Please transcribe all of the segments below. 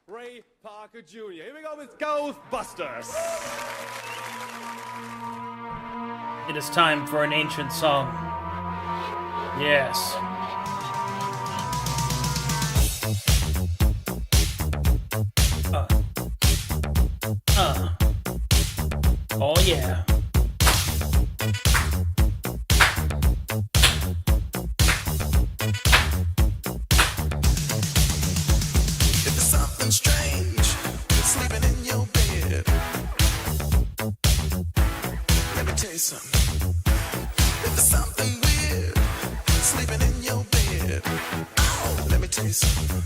Ray Parker Jr. Here we go with Ghostbusters. It is time for an ancient song. Yes. Oh yeah. If there's something strange sleeping in your bed, let me tell you something. If there's something weird sleeping in your bed, oh, let me tell you something.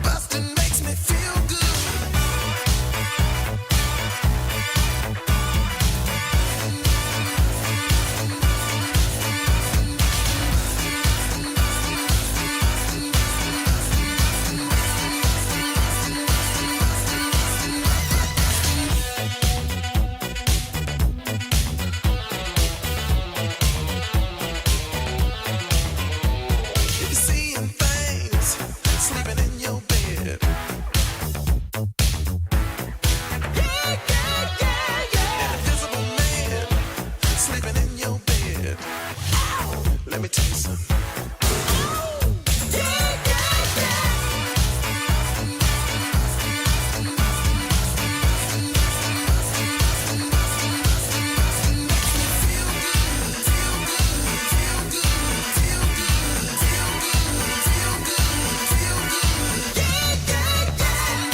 Busting makes me feel good. If you're seeing things sleeping in your bed, an invisible man sleeping in your bed, let me tell you something.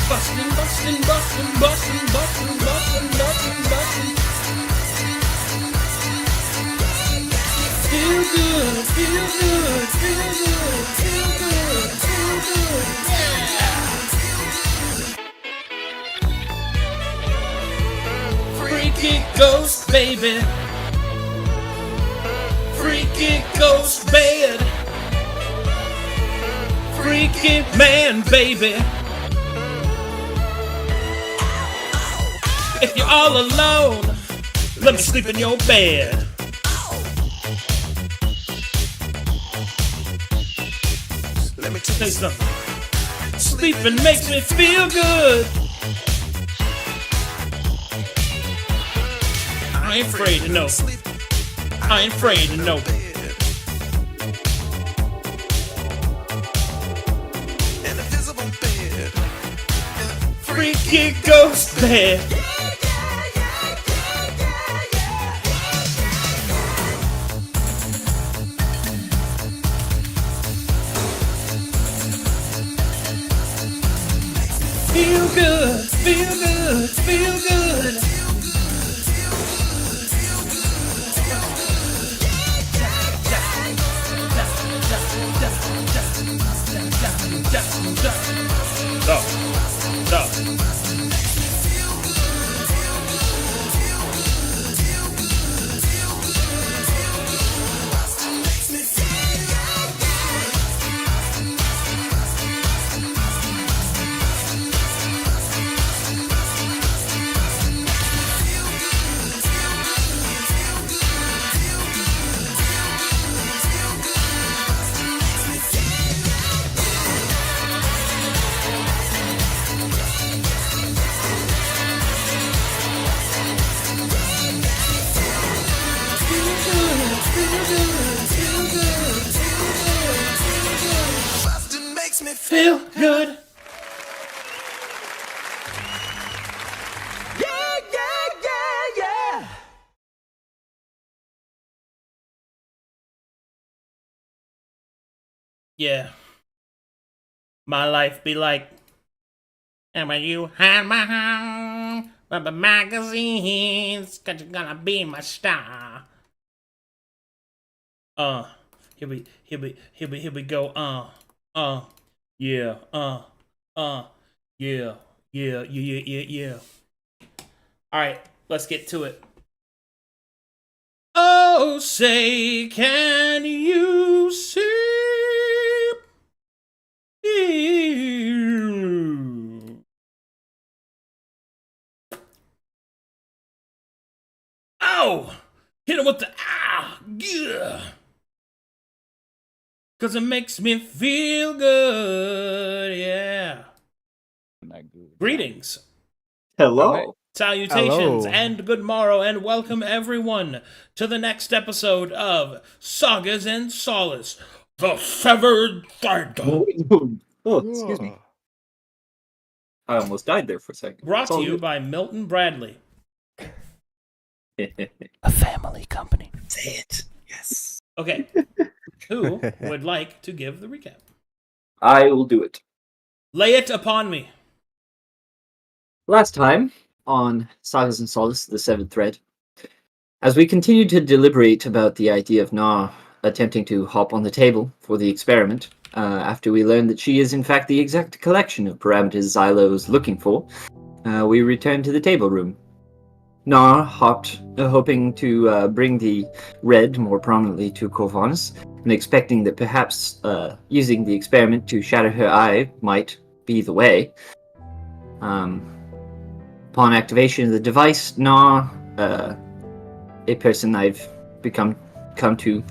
Bustin', bustin', bustin', bustin', bustin', bustin', bustin', bustin'. Feel good, feel good, feel good, feel good, feel good, yeah. Freaky ghost baby. Freaky ghost bed. Freaky man baby. If you're all alone, let me sleep in your bed. Let me tell Say you something. something. Sleeping makes me feel good. I ain't afraid to know. I ain't afraid to know. An invisible bed. Freaky ghost bed. Feel good, feel good, feel good. Stop, stop. Bustin' makes me Feel good. Yeah. My life be like, and when you had my home, but the magazines, cause you're gonna be my star. Here we go, yeah, yeah. Alright, let's get to it. Oh, say, can you see? Oh! Hit him with the yeah. Cause it makes me feel good, yeah. Greetings, Hello. salutations, Hello. and good morrow, and welcome everyone to the next episode of Sagas and Solace, the Severed Thread. Excuse me. I almost died there for a second. Brought It's to all you good. by Milton Bradley, Say a family company. it. Yes. Okay, who would like to give the recap? I will do it. Lay it upon me. Last time on Sagas and Solace, the Severed Thread, as we continued to deliberate about the idea of Na attempting to hop on the table for the experiment, after we learned that she is in fact the exact collection of parameters Xylo is looking for, we returned to the table room. Na hopped, hoping to bring the red more prominently to Corvinus, and expecting that perhaps using the experiment to shatter her eye might be the way. Upon activation of the device, Na, a person I've come to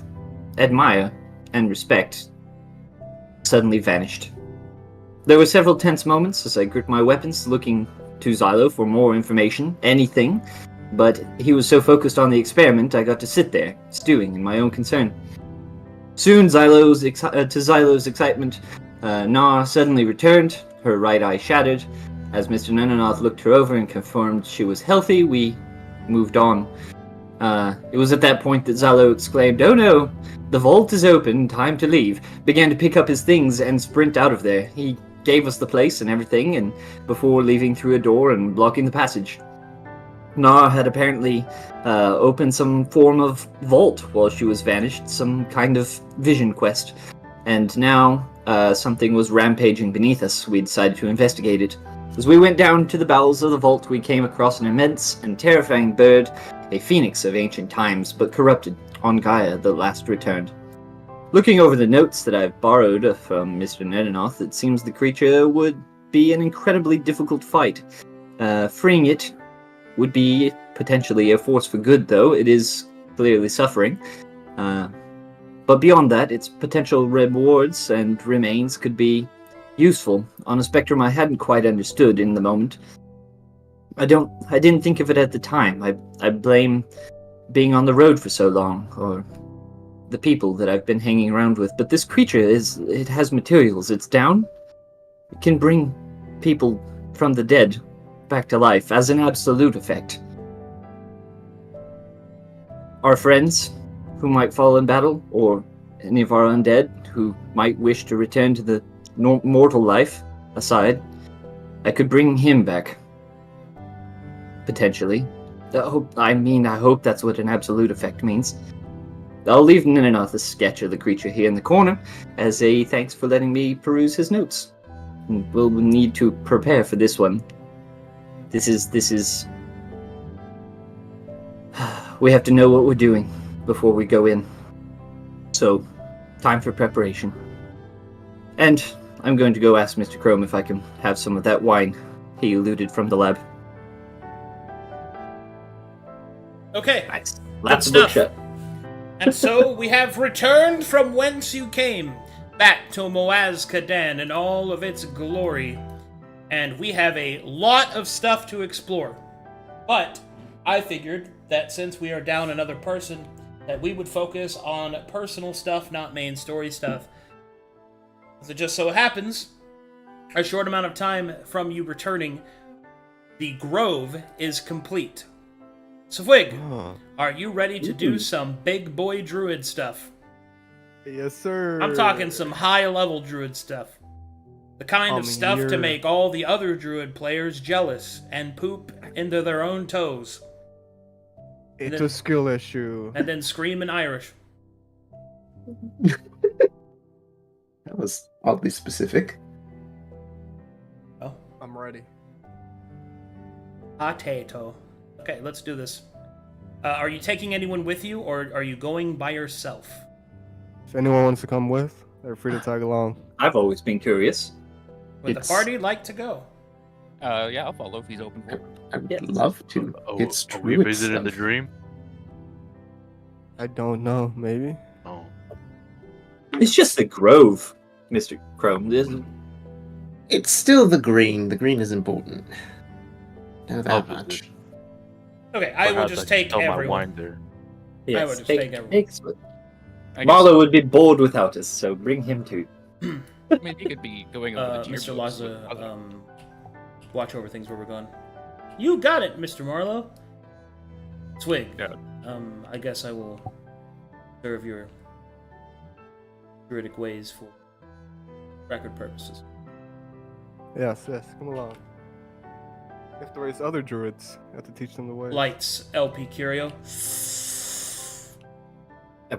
admire and respect, suddenly vanished. There were several tense moments as I gripped my weapons, looking to Xylo for more information, anything, but he was so focused on the experiment I got to sit there, stewing in my own concern. Soon, to Xylo's excitement, Na suddenly returned, her right eye shattered. As Mr. Nenanoth looked her over and confirmed she was healthy, we moved on. It was at that point that Xylo exclaimed, "Oh no! The vault is open, time to leave," began to pick up his things and sprint out of there. He gave us the place and everything, and before leaving through a door and blocking the passage. Na had apparently opened some form of vault while she was vanished, some kind of vision quest. And now something was rampaging beneath us. We decided to investigate it. As we went down to the bowels of the vault, we came across an immense and terrifying bird, a phoenix of ancient times, but corrupted, on Gaia that last returned. Looking over the notes that I've borrowed from Mr. Nedanoth, it seems the creature would be an incredibly difficult fight. Freeing it would be potentially a force for good, though. It is clearly suffering. But beyond that, its potential rewards and remains could be useful on a spectrum I hadn't quite understood in the moment. I didn't think of it at the time. I blame being on the road for so long, or the people that I've been hanging around with. But this creature it has materials. It's down. It can bring people from the dead back to life as an absolute effect. Our friends who might fall in battle, or any of our undead who might wish to return to the mortal life aside, I could bring him back. Potentially. I hope that's what an absolute effect means. I'll leave Ninanoth a sketch of the creature here in the corner, as a thanks for letting me peruse his notes. We'll need to prepare for this one. This is... We have to know what we're doing before we go in. So, time for preparation. And I'm going to go ask Mr. Chrome if I can have some of that wine he eluded from the lab. Okay, Nice. good Lots of book stuff. shut. And so we have returned from whence you came, back to Moaz Kadan in all of its glory. And we have a lot of stuff to explore. But I figured that since we are down another person, that we would focus on personal stuff, not main story stuff. As it just so happens, a short amount of time from you returning, the grove is complete. Swig, are you ready to do some big boy druid stuff? Yes, sir. I'm talking some high-level druid stuff. The kind of stuff to make all the other druid players jealous and poop into their own toes. It's a skill issue. And then scream in Irish. That was oddly specific. Oh, I'm ready. potato. Okay, let's do this. Are you taking anyone with you, or are you going by yourself? If anyone wants to come with, they're free to tag along. I've always been curious. Would the party like to go? Yeah, I'll follow if he's open for it. I would love to. It's Are true. we visiting the dream? I don't know, maybe. Oh. It's just the grove, Mr. Chrome. It's still the green. The green is important. Know that I'll much. visit. Okay, I will Perhaps just can take sell my everyone. wine there. I would just take everyone. I guess, Marlo would be bored without us, so bring him too. I mean, he could be going over the Mr. gearbox with Laza, other- watch over things where we're going. You got it, Mr. Marlowe. Swig. Yeah. I guess I will serve your druidic ways for record purposes. Yes, come along. You have to raise other druids. You have to teach them the way. Lights, LP Curio.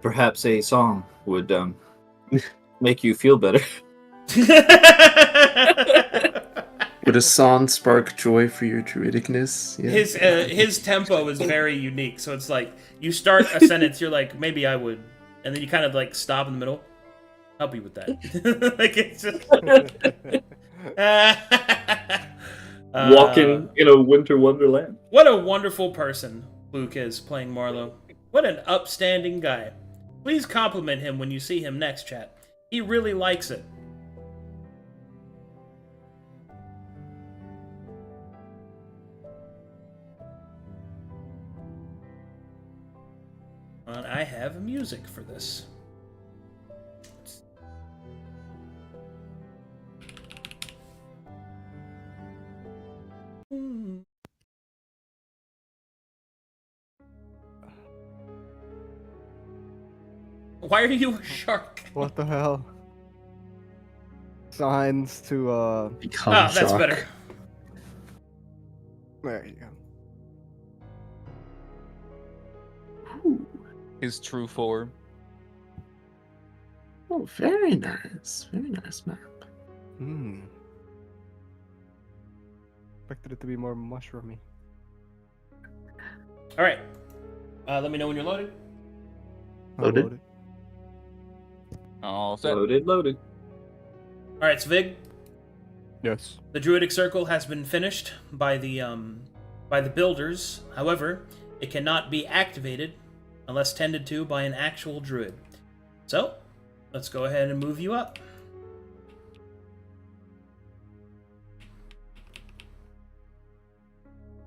Perhaps a song would make you feel better. Would a song spark joy for your druidicness? Yeah. His tempo is very unique, so it's like you start a sentence, you're like, maybe I would, and then you kind of like stop in the middle. Help you with that. Like it's just Walking in a winter wonderland. What a wonderful person Luke is playing Marlowe. What an upstanding guy. Please compliment him when you see him next, chat. He really likes it. And I have music for this. Why are you a shark? What the hell? Signs to Become Ah, that's shock. better. There you go. his true form. Oh, very nice. Very nice map. Expected it to be more mushroomy. All right. Let me know when you're loaded. Loaded? All set. Loaded. All right, Svig. Yes. The Druidic Circle has been finished by the builders. However, it cannot be activated unless tended to by an actual druid. So, let's go ahead and move you up.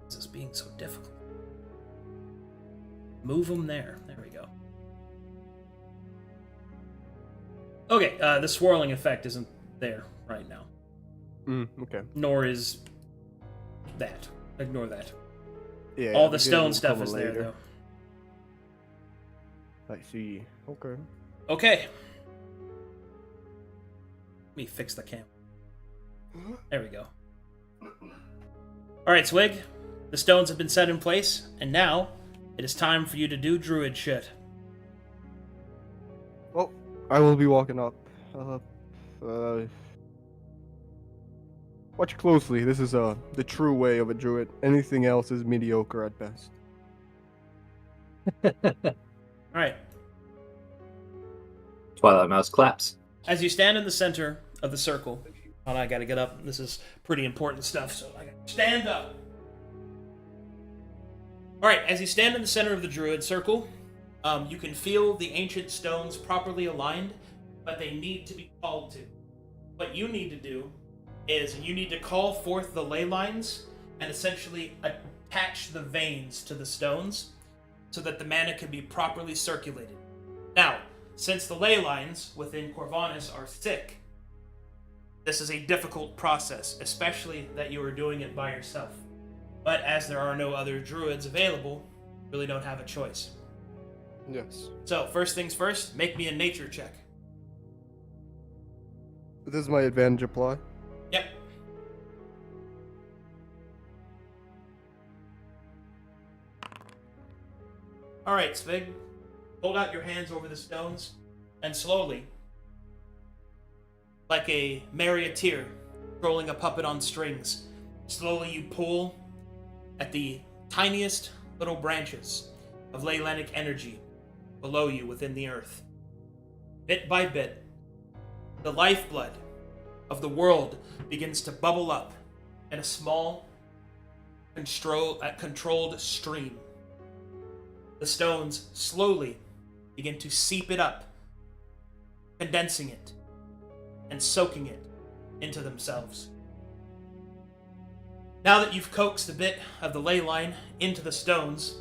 This is being so difficult. Move them there. There we go. Okay, the swirling effect isn't there right now. Okay. Nor is that. Ignore that. Yeah. All the we get stone it stuff cover is there, later. though. I see. Okay. Okay. Let me fix the camera. There we go. Alright, Swig. The stones have been set in place, and now it is time for you to do druid shit. Well, I will be walking up. Watch closely. This is the true way of a druid. Anything else is mediocre at best. Alright. Twilight Mouse claps. As you stand in the center of the circle, hold on, I gotta get up. This is pretty important stuff, so I gotta stand up. Alright, as you stand in the center of the druid circle, you can feel the ancient stones properly aligned, but they need to be called to. What you need to do is you need to call forth the ley lines and essentially attach the veins to the stones so that the mana can be properly circulated. Now, since the ley lines within Corvinus are thick, this is a difficult process, especially that you are doing it by yourself. But as there are no other druids available, you really don't have a choice. Yes. So, first things first, make me a nature check. This is my advantage apply. Yep. Alright, Svig. Hold out your hands over the stones, and slowly, like a marionetter controlling a puppet on strings, slowly you pull at the tiniest little branches of Leylanic energy below you within the earth. Bit by bit, the lifeblood of the world begins to bubble up in a small, controlled stream. The stones slowly begin to seep it up, condensing it, and soaking it into themselves. Now that you've coaxed a bit of the ley line into the stones,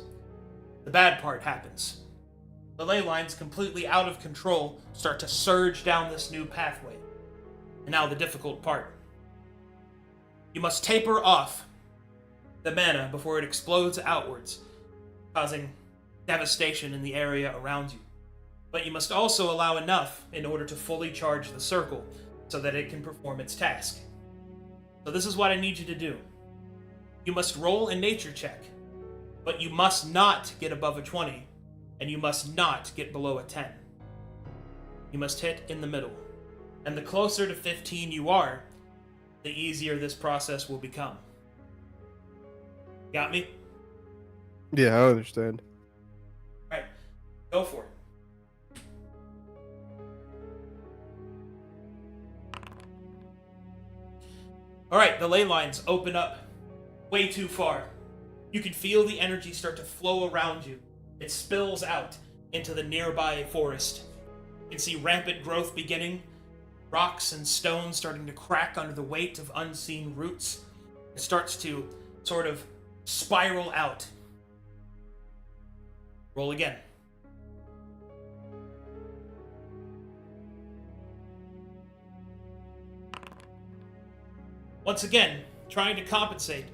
the bad part happens. The ley lines, completely out of control, start to surge down this new pathway. And now the difficult part. You must taper off the mana before it explodes outwards, causing devastation in the area around you. But you must also allow enough in order to fully charge the circle so that it can perform its task. So this is what I need you to do. You must roll a nature check, but you must not get above a 20, and you must not get below a 10. You must hit in the middle. And the closer to 15 you are, the easier this process will become. Got me? Yeah, I understand. Alright, go for it. Alright, the ley lines open up way too far. You can feel the energy start to flow around you. It spills out into the nearby forest. You can see rampant growth beginning, rocks and stones starting to crack under the weight of unseen roots. It starts to sort of spiral out. Roll again. Once again, trying to compensate.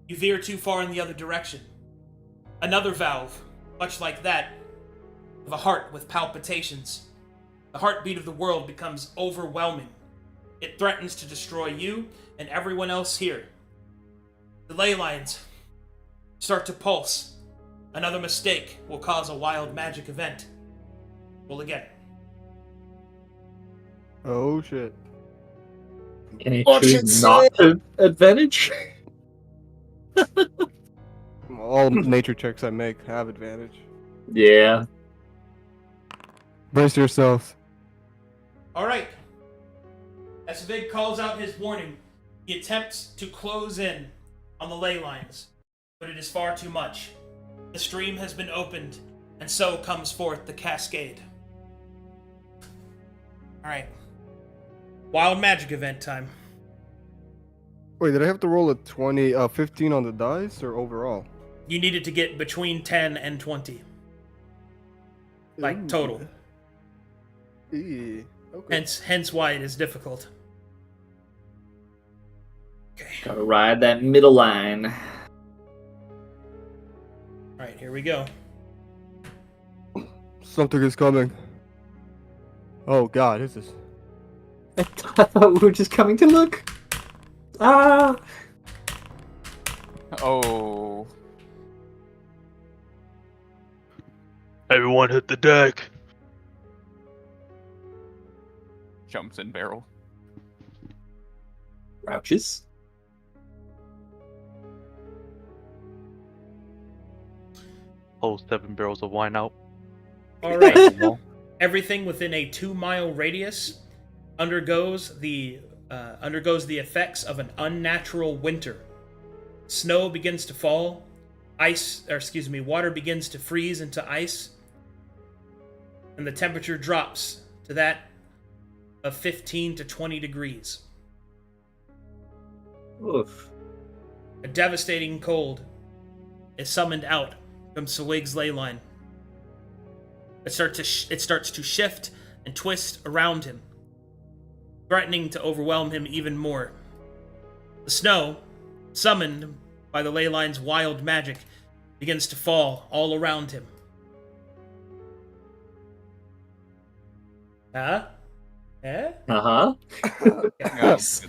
You veer too far in the other direction. Another valve, much like that of a heart with palpitations. The heartbeat of the world becomes overwhelming. It threatens to destroy you and everyone else here. The ley lines start to pulse. Another mistake will cause a wild magic event. Roll again. Oh shit. Can I choose not to advantage? All nature checks I make have advantage. Yeah. Brace yourselves. Alright. As Vig calls out his warning, he attempts to close in on the ley lines, but it is far too much. The stream has been opened, and so comes forth the cascade. Alright. Wild magic event time. Wait, did I have to roll a 15 on the dice or overall? You needed to get between 10 and 20. Like, Ooh. total. Okay. Hence why it is difficult. Okay. Gotta ride that middle line. Alright, here we go. Something is coming. Oh god, is this? I thought we were just coming to look. Ah! Oh. Everyone hit the deck. Jumps in barrel. Crouches. Pull 7 barrels of wine out. Alright. Everything within a 2-mile radius undergoes the effects of an unnatural winter. Snow begins to fall, water begins to freeze into ice, and the temperature drops to that of 15 to 20 degrees. Oof. A devastating cold is summoned out from Swig's ley line. It starts to shift and twist around him, threatening to overwhelm him even more. The snow, summoned by the ley line's wild magic, begins to fall all around him. Huh? Eh? Uh-huh. Yes.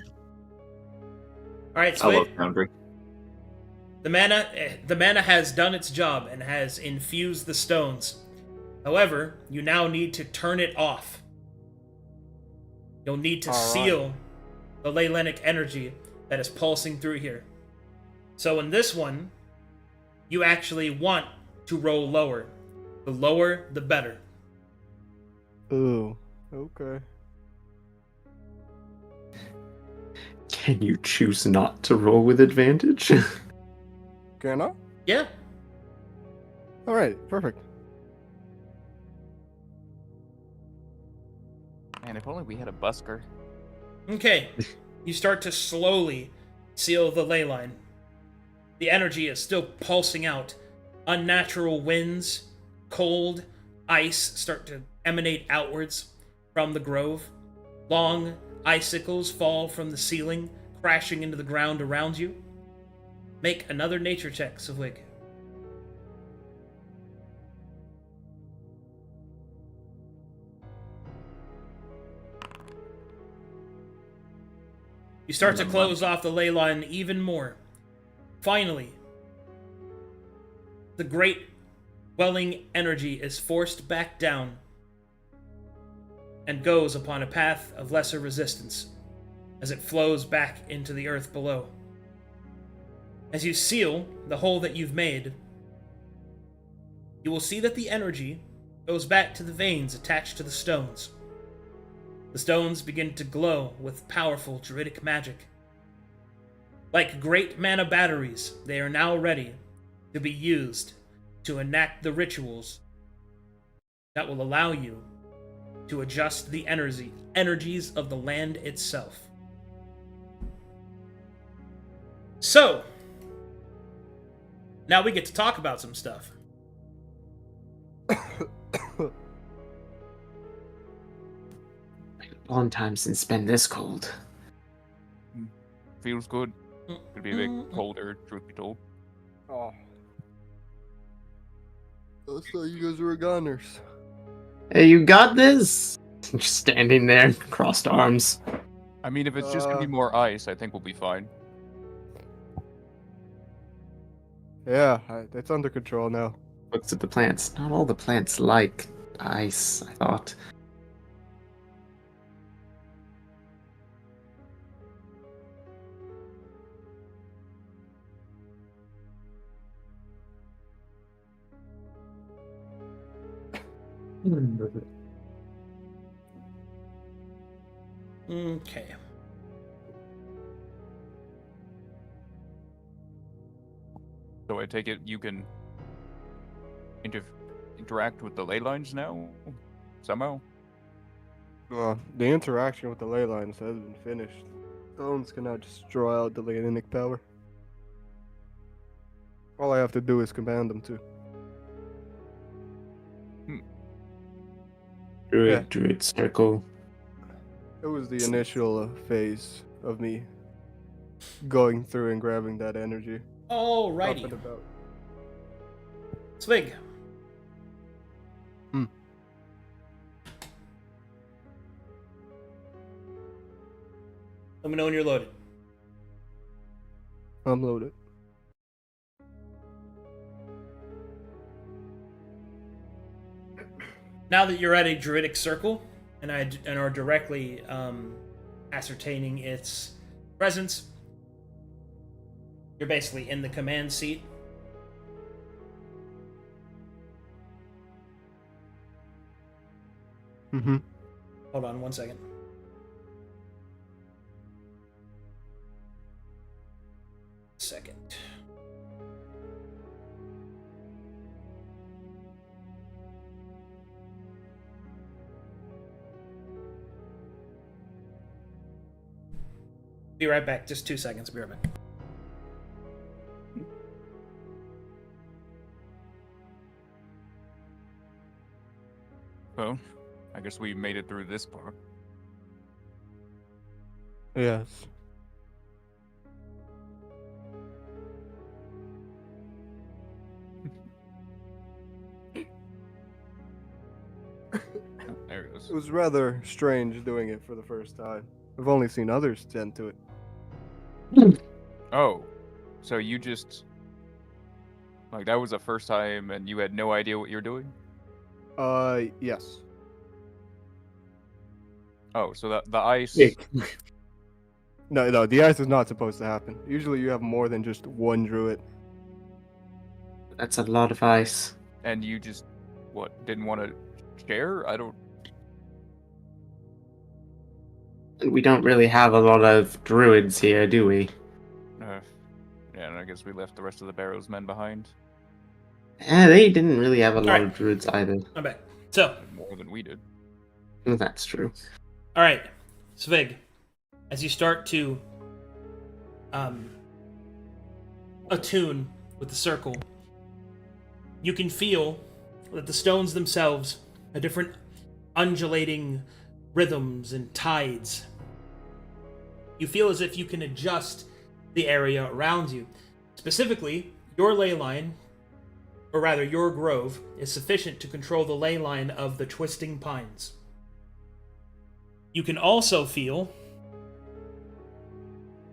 Alright, I love Swig. Foundry. The mana has done its job and has infused the stones. However, you now need to turn it off. You'll need to seal the Leylenic energy that is pulsing through here. So in this one, you actually want to roll lower. The lower, the better. Ooh, okay. Can you choose not to roll with advantage? Can I? Yeah. Alright, perfect. Man, if only we had a busker. Okay, you start to slowly seal the ley line. The energy is still pulsing out. Unnatural winds, cold, ice start to emanate outwards from the grove. Long icicles fall from the ceiling, crashing into the ground around you. Make another nature check, Savwig. You start to close off the ley line even more. Finally, the great welling energy is forced back down and goes upon a path of lesser resistance as it flows back into the earth below. As you seal the hole that you've made, you will see that the energy goes back to the veins attached to the stones. The stones begin to glow with powerful druidic magic. Like great mana batteries, they are now ready to be used to enact the rituals that will allow you to adjust the energies of the land itself. So, now we get to talk about some stuff. Long time since been this cold. Feels good. Could be a bit colder, truth be told. Oh. I thought you guys were goners. Hey, you got this? Just standing there, crossed arms. I mean, if it's just gonna be more ice, I think we'll be fine. Yeah, it's under control now. Looks at the plants. Not all the plants like ice, I thought. Okay. So I take it you can interact with the ley lines now? Somehow? The interaction with the ley lines has been finished. Stones can now just draw out the Leonic power. All I have to do is command them to. Druid circle. It was the initial phase of me going through and grabbing that energy. Up Alrighty. and about. Svig. Let me know when you're loaded. I'm loaded. Now that you're at a druidic circle and are directly ascertaining its presence, you're basically in the command seat. Mm-hmm. Hold on one second. Second. Be right back. Just 2 seconds. Be right back. Well, I guess we made it through this part. Yes. There it goes. It was rather strange doing it for the first time. I've only seen others tend to it. Oh, so you just... Like, that was the first time and you had no idea what you're doing? Yes. Oh, so the ice... No, the ice is not supposed to happen. Usually you have more than just one druid. That's a lot of ice. And you just, what, didn't want to share? I don't... We don't really have a lot of druids here, do we? Yeah, and I guess we left the rest of the Barrows men behind. They didn't really have a lot Alright. of druids either. I'm back. So, More than we did. That's true. all right, Svig, as you start to attune with the circle, you can feel that the stones themselves are different undulating rhythms and tides. You feel as if you can adjust the area around you. Specifically, your ley line, or rather your grove, is sufficient to control the ley line of the twisting pines. You can also feel...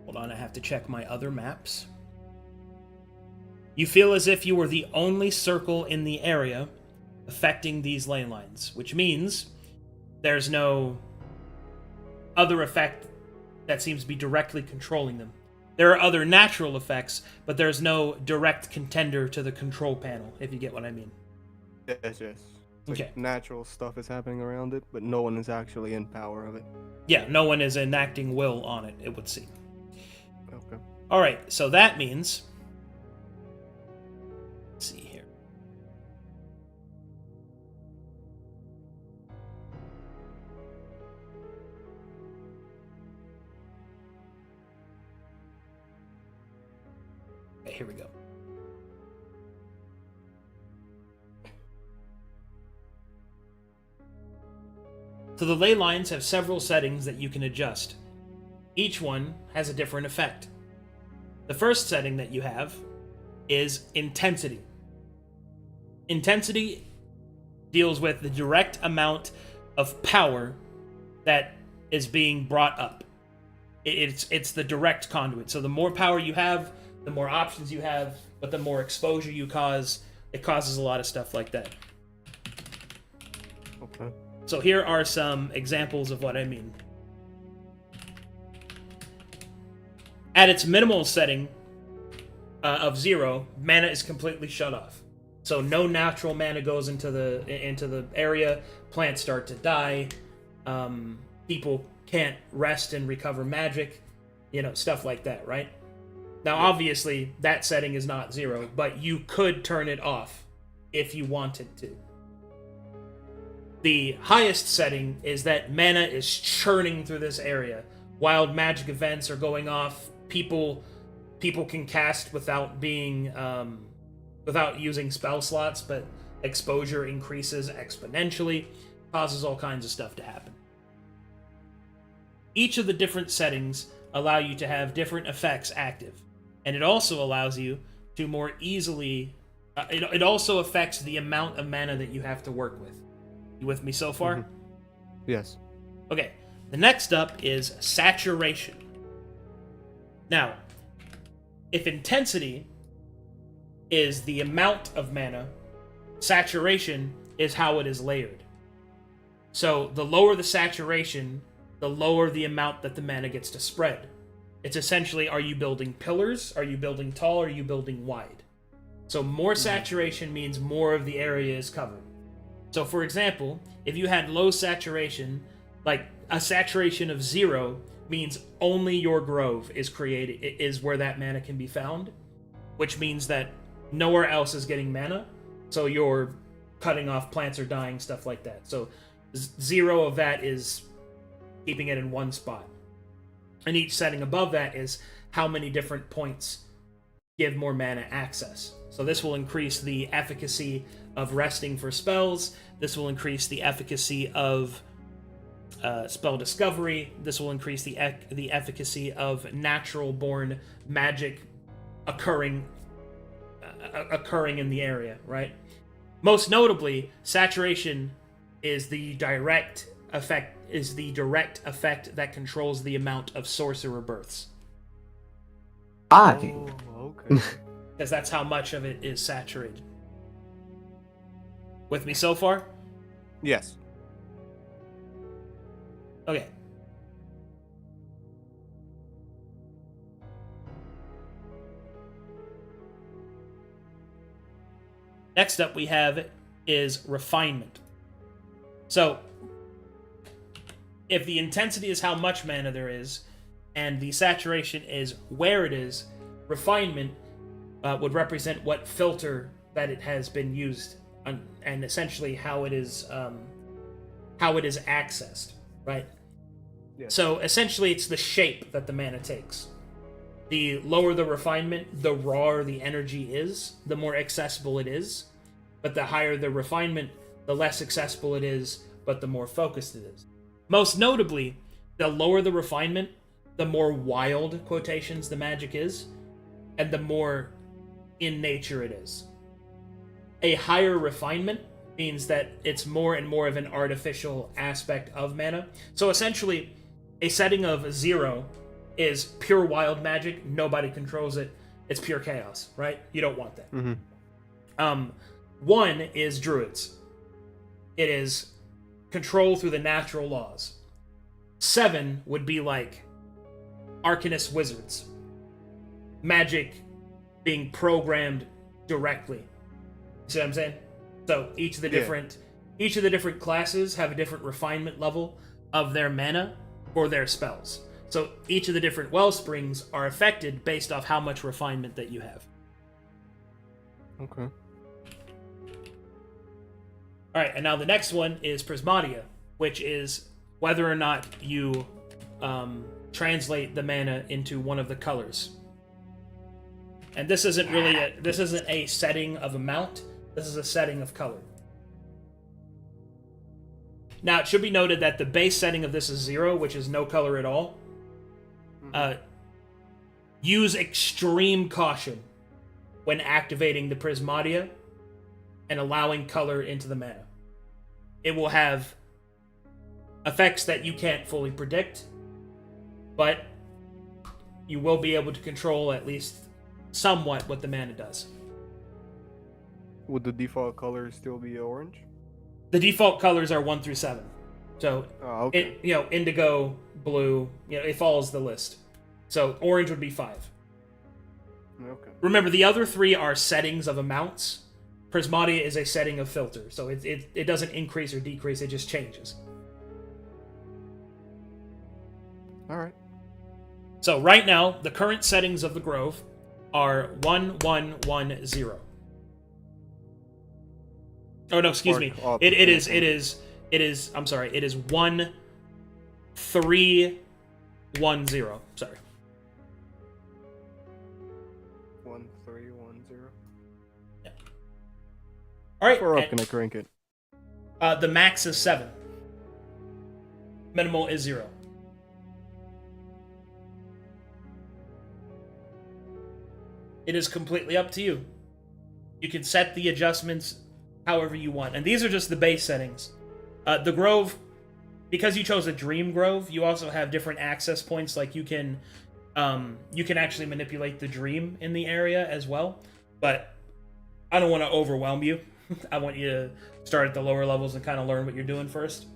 Hold on, I have to check my other maps. You feel as if you were the only circle in the area affecting these ley lines, which means there's no other effect that seems to be directly controlling them. There are other natural effects, but there's no direct contender to the control panel, if you get what I mean. Yes. It's Okay. like natural stuff is happening around it, but no one is actually in power of it. Yeah, no one is enacting will on it, it would seem. Okay. Alright, so that means... Let's see here. Okay, here we go. So the ley lines have several settings that you can adjust. Each one has a different effect. The first setting that you have is intensity. Intensity deals with the direct amount of power that is being brought up. It's the direct conduit. So the more power you have, the more options you have, but the more exposure you cause, it causes a lot of stuff like that. Okay. So here are some examples of what I mean. At its minimal setting of 0, mana is completely shut off. So no natural mana goes into the area. Plants start to die. People can't rest and recover magic. Stuff like that, right? Now, obviously, that setting is not 0, but you could turn it off if you wanted to. The highest setting is that mana is churning through this area. Wild magic events are going off. People can cast without being without using spell slots, but exposure increases exponentially, causes all kinds of stuff to happen. Each of the different settings allow you to have different effects active, and it also allows you to more easily. It also affects the amount of mana that you have to work with. You with me so far? Mm-hmm. Yes. Okay, the next up is saturation. Now, if intensity is the amount of mana, saturation is how it is layered. So the lower the saturation, the lower the amount that the mana gets to spread. It's essentially, are you building pillars? Are you building tall? Are you building wide? So more saturation means more of the area is covered. So for example, if you had low saturation, like a saturation of 0 means only your grove is where that mana can be found, which means that nowhere else is getting mana, so you're cutting off plants or dying, stuff like that. So 0 of that is keeping it in one spot. And each setting above that is how many different points give more mana access. So this will increase the efficacy of resting for spells. This will increase the efficacy of spell discovery. This will increase the efficacy of natural-born magic occurring in the area, right? Most notably, saturation is the direct effect that controls the amount of sorcerer births. Oh, okay. Because that's how much of it is saturated. With me so far? Yes. Okay. Next up we have is refinement. So, if the intensity is how much mana there is, and the saturation is where it is, refinement would represent what filter that it has been used, and essentially how it is accessed, right? Yes. So essentially, it's the shape that the mana takes. The lower the refinement, the rawer the energy is, the more accessible it is. But the higher the refinement, the less accessible it is, but the more focused it is. Most notably, the lower the refinement, the more wild, quotations, the magic is, and the more in nature it is. A higher refinement means that it's more and more of an artificial aspect of mana. So essentially, a setting of 0 is pure wild magic, nobody controls it, it's pure chaos, right? You don't want that. Mm-hmm. 1 is druids. It is control through the natural laws. 7 would be like Arcanist wizards. Magic being programmed directly. See what I'm saying? So each of the different classes have a different refinement level of their mana or their spells. So each of the different wellsprings are affected based off how much refinement that you have. Okay. Alright, and now the next one is Prismatia, which is whether or not you translate the mana into one of the colors. And this isn't really a setting of amount, this is a setting of color. Now, it should be noted that the base setting of this is 0, which is no color at all. Use extreme caution when activating the Prismatia and allowing color into the mana. It will have effects that you can't fully predict, but you will be able to control at least somewhat what the mana does. Would the default color still be orange? The default colors are 1 through 7. So, okay. indigo, blue, it follows the list. So, orange would be 5. Okay. Remember, the other 3 are settings of amounts. Prismatia is a setting of filter, so it doesn't increase or decrease, it just changes. Alright. So, right now, the current settings of the Grove are 1, 1, 1, 0. Oh no, excuse me. It is 1 3 1 0. Sorry. 1 3 1 0. Yeah. All right. Or up can I crank it? The max is 7. Minimal is 0. It is completely up to you. You can set the adjustments however you want. And these are just the base settings. The Grove, because you chose a Dream Grove, you also have different access points. Like you can actually manipulate the dream in the area as well. But I don't want to overwhelm you. I want you to start at the lower levels and kind of learn what you're doing first.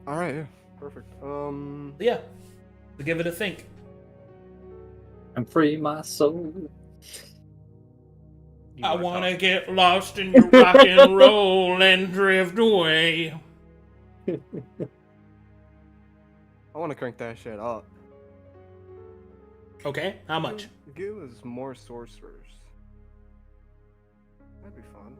Alright, yeah. Perfect. Yeah. So give it a think. I'm free my soul. I want to get lost in your rock and roll and drift away. I want to crank that shit up. Okay, how much? Give us more sorcerers. That'd be fun.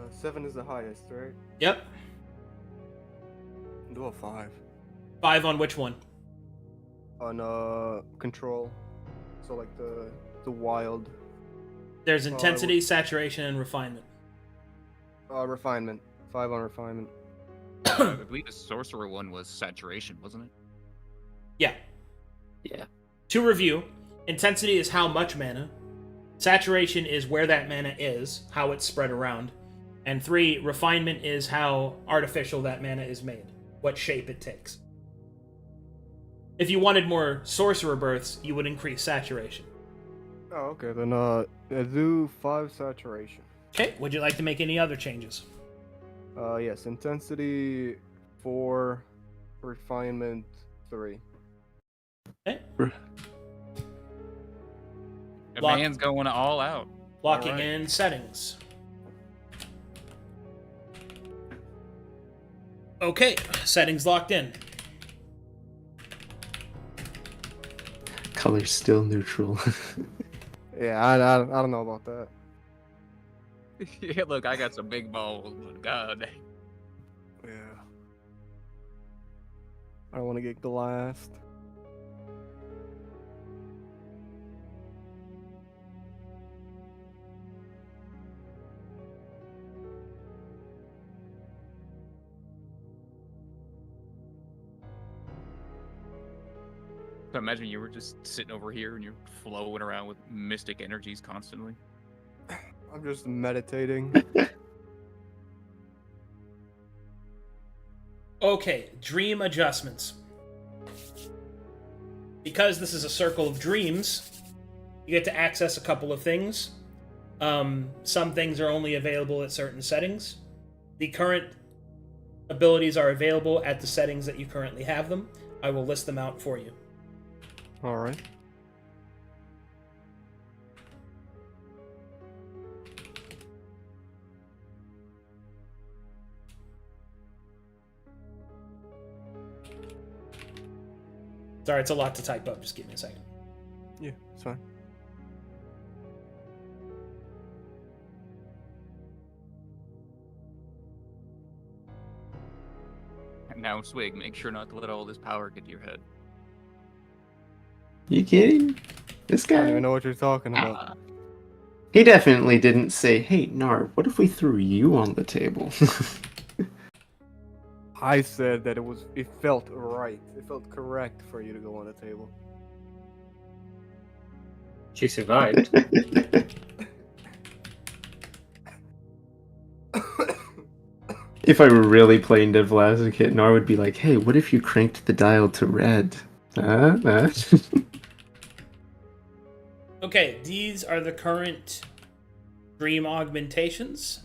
7 is the highest, right? Yep. Do a 5. 5 on which one? On control. So like the wild. There's intensity, saturation, and refinement. Refinement. 5 on refinement. I believe the sorcerer one was saturation, wasn't it? Yeah. Yeah. To review, intensity is how much mana. Saturation is where that mana is, how it's spread around. And 3, refinement is how artificial that mana is made, what shape it takes. If you wanted more sorcerer births, you would increase saturation. Oh, okay. Then I do 5 saturation. Okay, would you like to make any other changes? Yes. Intensity 4, refinement 3. Okay. A Lock- man's going all out. Locking Alright. in settings. Okay, settings locked in. Color's still neutral. Yeah, I don't know about that. Yeah, look, I got some big balls, but god. I don't want to get glassed. So imagine you were just sitting over here and you're flowing around with mystic energies constantly. I'm just meditating. Okay, dream adjustments. Because this is a circle of dreams, you get to access a couple of things. Some things are only available at certain settings. The current abilities are available at the settings that you currently have them. I will list them out for you. All right. Sorry, it's a lot to type up. Just give me a second. Yeah, it's fine. And now, Swig, make sure not to let all this power get to your head. You kidding? This I don't guy? even know what you're talking about. He definitely didn't say, "Hey, Narv, what if we threw you on the table?" I said that it felt right. It felt correct for you to go on the table. She survived. If I were really playing Devil's Advocate, Nar would be like, "Hey, what if you cranked the dial to red?" Okay, these are the current dream augmentations,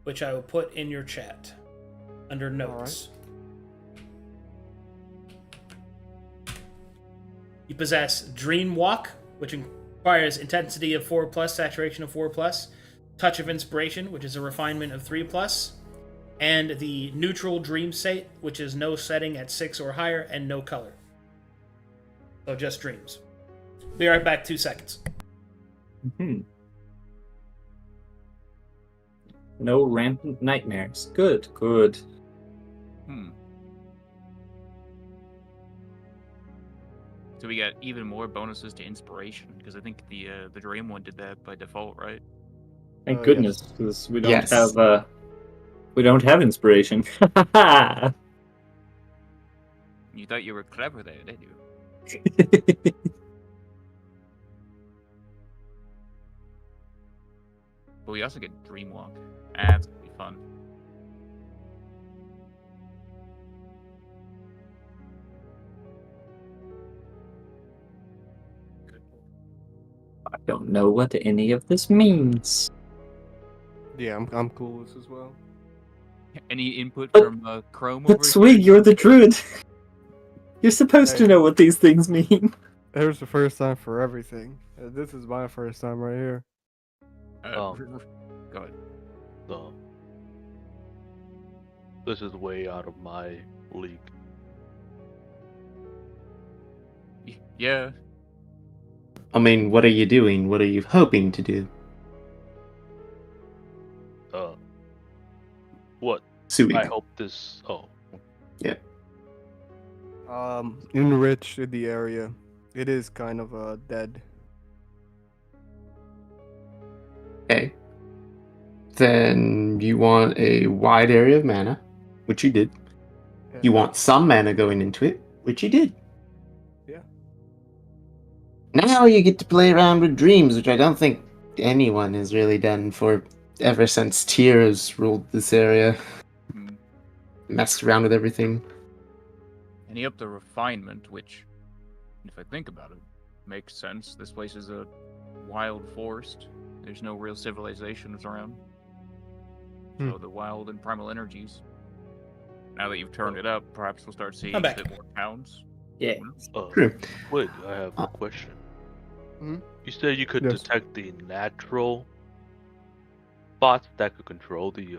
which I will put in your chat under notes. You possess Dream Walk, which requires intensity of 4+, saturation of 4+, Touch of Inspiration, which is a refinement of 3+, and the Neutral Dream State, which is no setting at 6 or higher and no color. So just dreams. Be right back, 2 seconds. No rampant nightmares. Good, good. So we got even more bonuses to inspiration, because I think the dream one did that by default, right? Thank Yes. goodness, because we don't Yes. have we don't have inspiration. You thought you were clever there, didn't you? But we also get Dream Walk. That's gonna be fun. I don't know what any of this means. Yeah, I'm cool with this as well. Any input But- from Chrome But over Swig, here? you're the druid. You're supposed to Hey. know what these things mean. There's the first time for everything. This is my first time right here. Go ahead. This is way out of my league. Yeah. I mean, what are you doing? What are you hoping to do? What? Sui. I hope this. Oh, Enrich the area. It is kind of dead. Okay. Then you want a wide area of mana, which you did. Yeah. You want some mana going into it, which you did. Yeah. Now you get to play around with dreams, which I don't think anyone has really done for ever since Tyr has ruled this area. Hmm. Messed around with everything. And he upped the refinement, which, if I think about it, makes sense. This place is a wild forest. There's no real civilizations around. So the wild and primal energies. Now that you've turned it up, perhaps we'll start seeing I'm a back. bit more towns. Yeah. True. Wait, I have a question. Mhm. You said you could Yes. detect the natural spots that could control the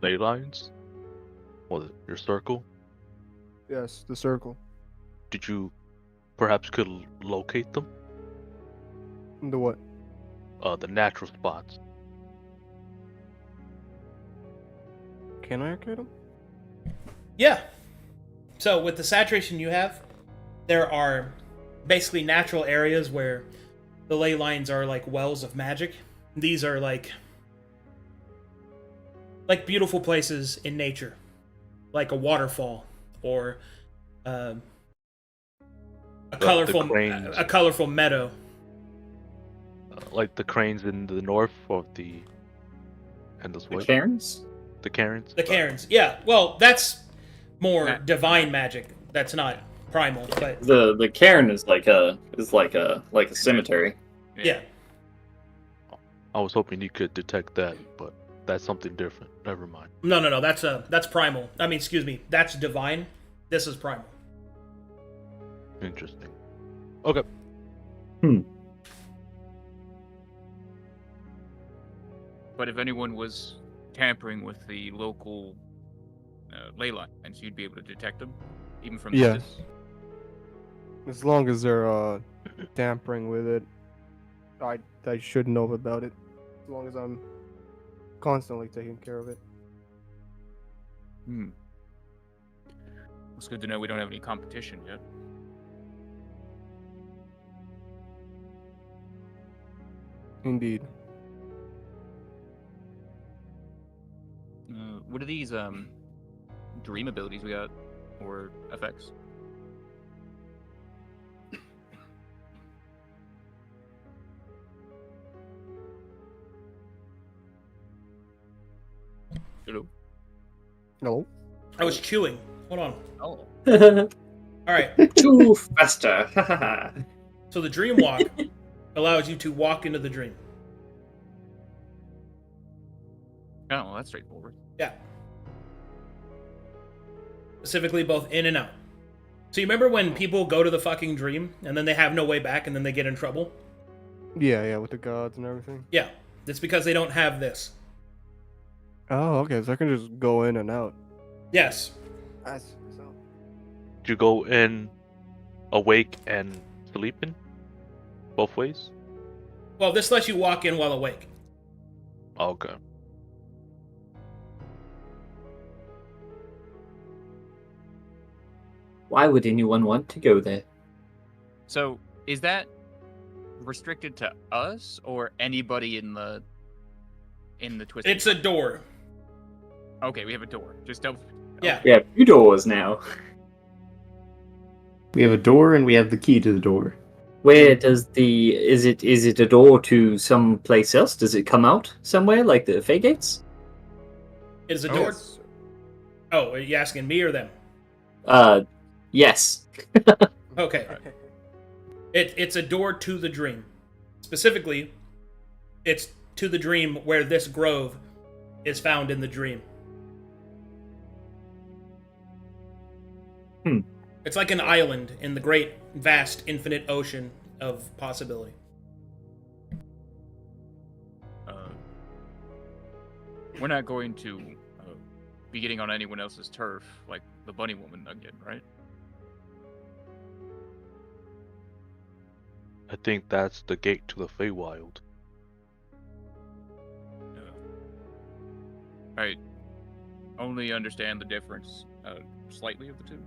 ley lines? Or your circle? Yes, the circle. Did you perhaps could locate them? The what? The natural spots. Can I arcade them? Yeah. So with the saturation you have, there are basically natural areas where the ley lines are like wells of magic. These are like beautiful places in nature, like a waterfall or a colorful meadow. Like the cranes in the north of the Endless The Void. cairns? The cairns. The cairns, yeah. Well, that's more That- divine magic. That's not primal, but The cairn is like a cemetery. yeah. I was hoping you could detect that, but that's something different. Never mind. No. That's primal. I mean, excuse me. That's divine. This is primal. Interesting. Okay. But if anyone was tampering with the local ley lines, you'd be able to detect them, even from Yeah. distance. As long as they're tampering with it, I should know about it. As long as I'm constantly taking care of it. It's good to know we don't have any competition yet. Indeed. What are these dream abilities we got, or effects? Hello. No. I was chewing. Hold on. Oh. All right. Too faster. So the dream walk allows you to walk into the dream. Oh, well, that's straightforward. Yeah. Specifically, both in and out. So you remember when people go to the fucking dream and then they have no way back and then they get in trouble? Yeah, with the gods and everything. Yeah. It's because they don't have this. Oh, okay. So I can just go in and out. Yes. So. Did you go in awake and sleeping? Both ways? Well, this lets you walk in while awake. Okay. Why would anyone want to go there? So, is that restricted to us or anybody in the twisted? It's a door. Okay, we have a door. Just don't. Yeah. We have 2 doors now. We have a door and we have the key to the door. Where does is it a door to some place else? Does it come out somewhere like the Fey Gates? It is a door. Yes. Oh, are you asking me or them? Yes. Okay. It's a door to the dream. Specifically, it's to the dream where this grove is found in the dream. It's like an island in the great, vast, infinite ocean of possibility. We're not going to be getting on anyone else's turf like the bunny woman again, right? I think that's the gate to the Feywild. I only understand the difference slightly of the two.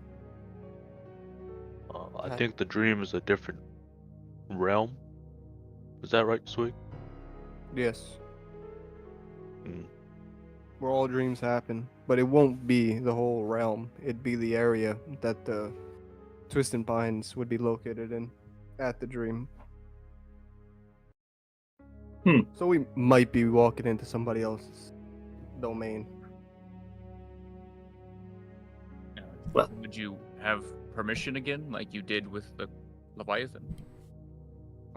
I think the dream is a different realm. Is that right, Swig? Yes. Mm. Where all dreams happen, but it won't be the whole realm. It'd be the area that the Twisted Pines would be located in at the dream. So we might be walking into somebody else's domain. Well- Would you have permission again, like you did with the Leviathan?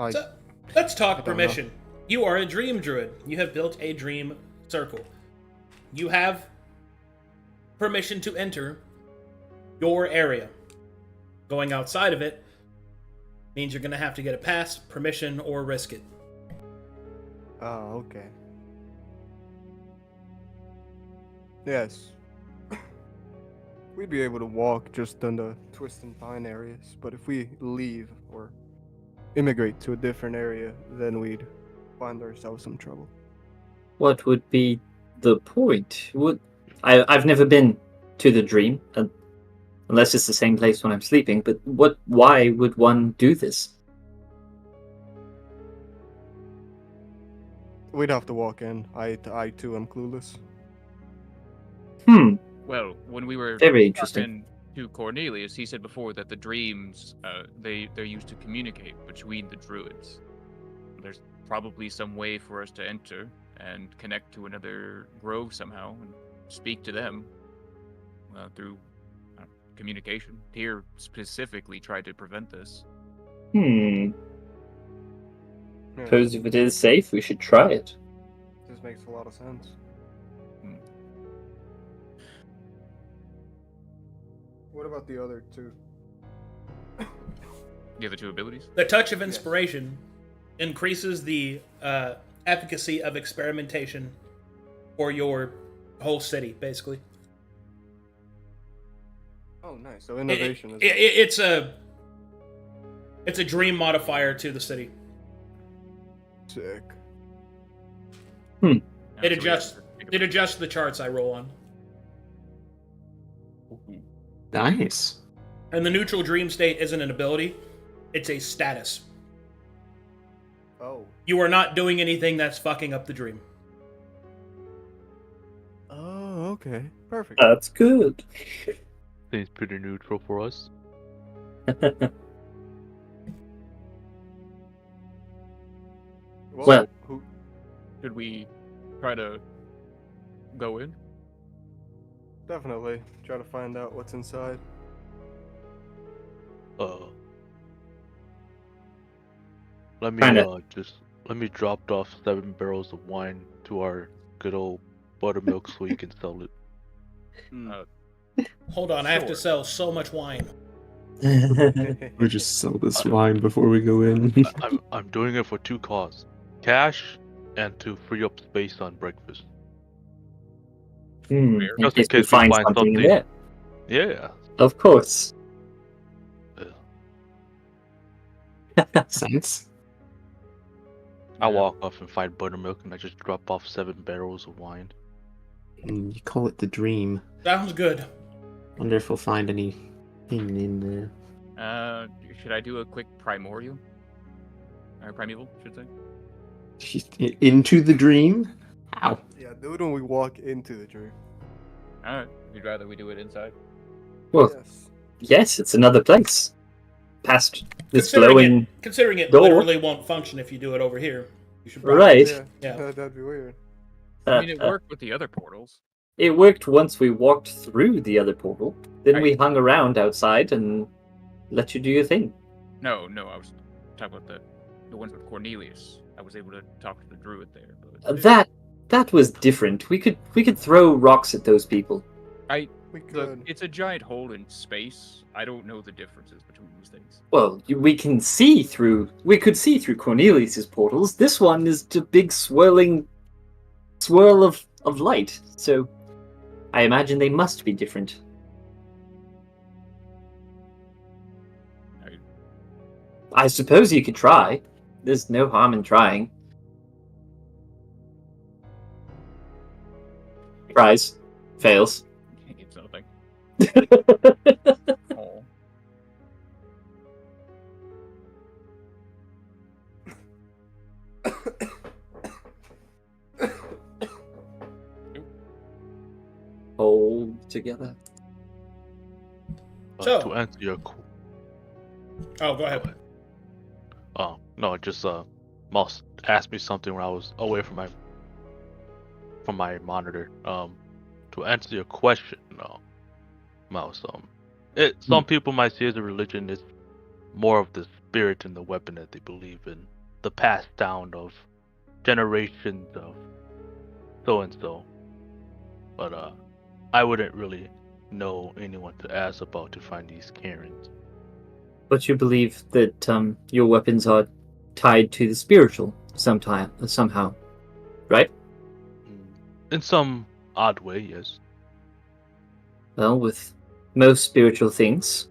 So, let's talk don't know. permission. You are a dream druid. You have built a dream circle. You have permission to enter your area. Going outside of it means you're going to have to get a pass, permission, or risk it. Oh, okay. Yes. We'd be able to walk just in the Twisted Pine areas, but if we leave or immigrate to a different area, then we'd find ourselves some trouble. What would be the point? I've never been to the dream. unless it's the same place when I'm sleeping. But why would one do this? We'd have to walk in. I too am clueless. Well, when we were Very interesting. talking to Cornelius, he said before that the dreams they're used to communicate between the druids. There's probably some way for us to enter and connect to another grove somehow and speak to them through communication. Tyr specifically tried to prevent this. Yeah, Suppose if it is safe, we should try it. this makes a lot of sense. What about the other two? The other two abilities? The touch of inspiration increases the efficacy of experimentation for your whole city, basically. Oh, nice. So innovation is it's a dream modifier to the city. sick. It adjusts the charts I roll on. Nice. And the neutral dream state isn't an ability, it's a status. Oh. You are not doing anything that's fucking up the dream. Oh, okay. Perfect. That's good. Seems pretty neutral for us. Well- who? Should we try to go in? Definitely try to find out what's inside. Let me Kinda. let me drop off 7 barrels of wine to our good old buttermilk so you can sell it. Hold on, I have to Sure. sell so much wine. We just sell this wine before we go in. I'm doing it for 2 causes: cash and to free up space on breakfast. In Just in case we case we find find something something. there. Yeah. Of course. Sense. I walk off and find buttermilk, and I just drop off 7 barrels of wine. And you call it the dream. Sounds good. Wonder if we'll find anything in there. Should I do a quick primordial? Or primeval, should say. Into the dream? Ow. Yeah, do it when we walk into the dream. Alright. You'd rather we do it inside? Well, Yes. yes, it's another place. Past this Considering glowing. Considering it door. literally won't function if you do it over here. You should probably Right. Yeah. Yeah. That'd be weird. I mean, it worked with the other portals. It worked once we walked through the other portal. Then Right. we hung around outside and let you do your thing. No, I was talking about the ones with Cornelius. I was able to talk to the druid there. But That was different. We could throw rocks at those people. We Look, could. it's a giant hole in space. I don't know the differences between these things. Well, we could see through Cornelius's portals. This one is a big swirl of light. So I imagine they must be different. I suppose you could try. There's no harm in trying. Tries. Fails. It's nothing. Oh. Hold together. So- To answer your Oh, go ahead. Oh, no, just Mouse asked me something when I was away from my monitor. To answer your question, Mouse, some people might see as a religion is more of the spirit and the weapon that they believe in, the passed down of generations of so and so. But I wouldn't really know anyone to ask about to find these Karens. But you believe that your weapons are tied to the spiritual somehow, right? In some odd way, yes. Well, with most spiritual things,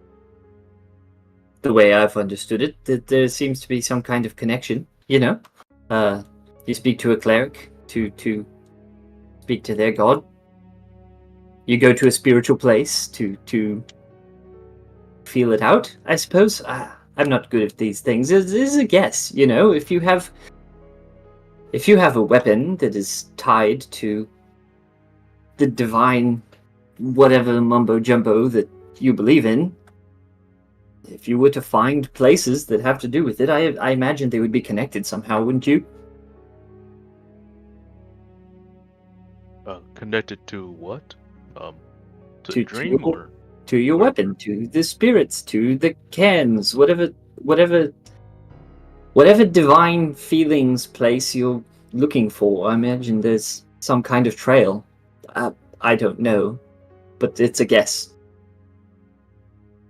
the way I've understood it, that there seems to be some kind of connection. You know, you speak to a cleric to speak to their god. You go to a spiritual place to feel it out, I suppose. I'm not good at these things. It's a guess, you know. If you have a weapon that is tied to the divine whatever mumbo jumbo that you believe in, if you were to find places that have to do with it, I imagine they would be connected somehow, wouldn't you? Connected to what? To To dream your, or to your or- weapon, to the spirits, to the cans, whatever divine feelings place you're looking for. I imagine there's some kind of trail. I don't know, but it's a guess.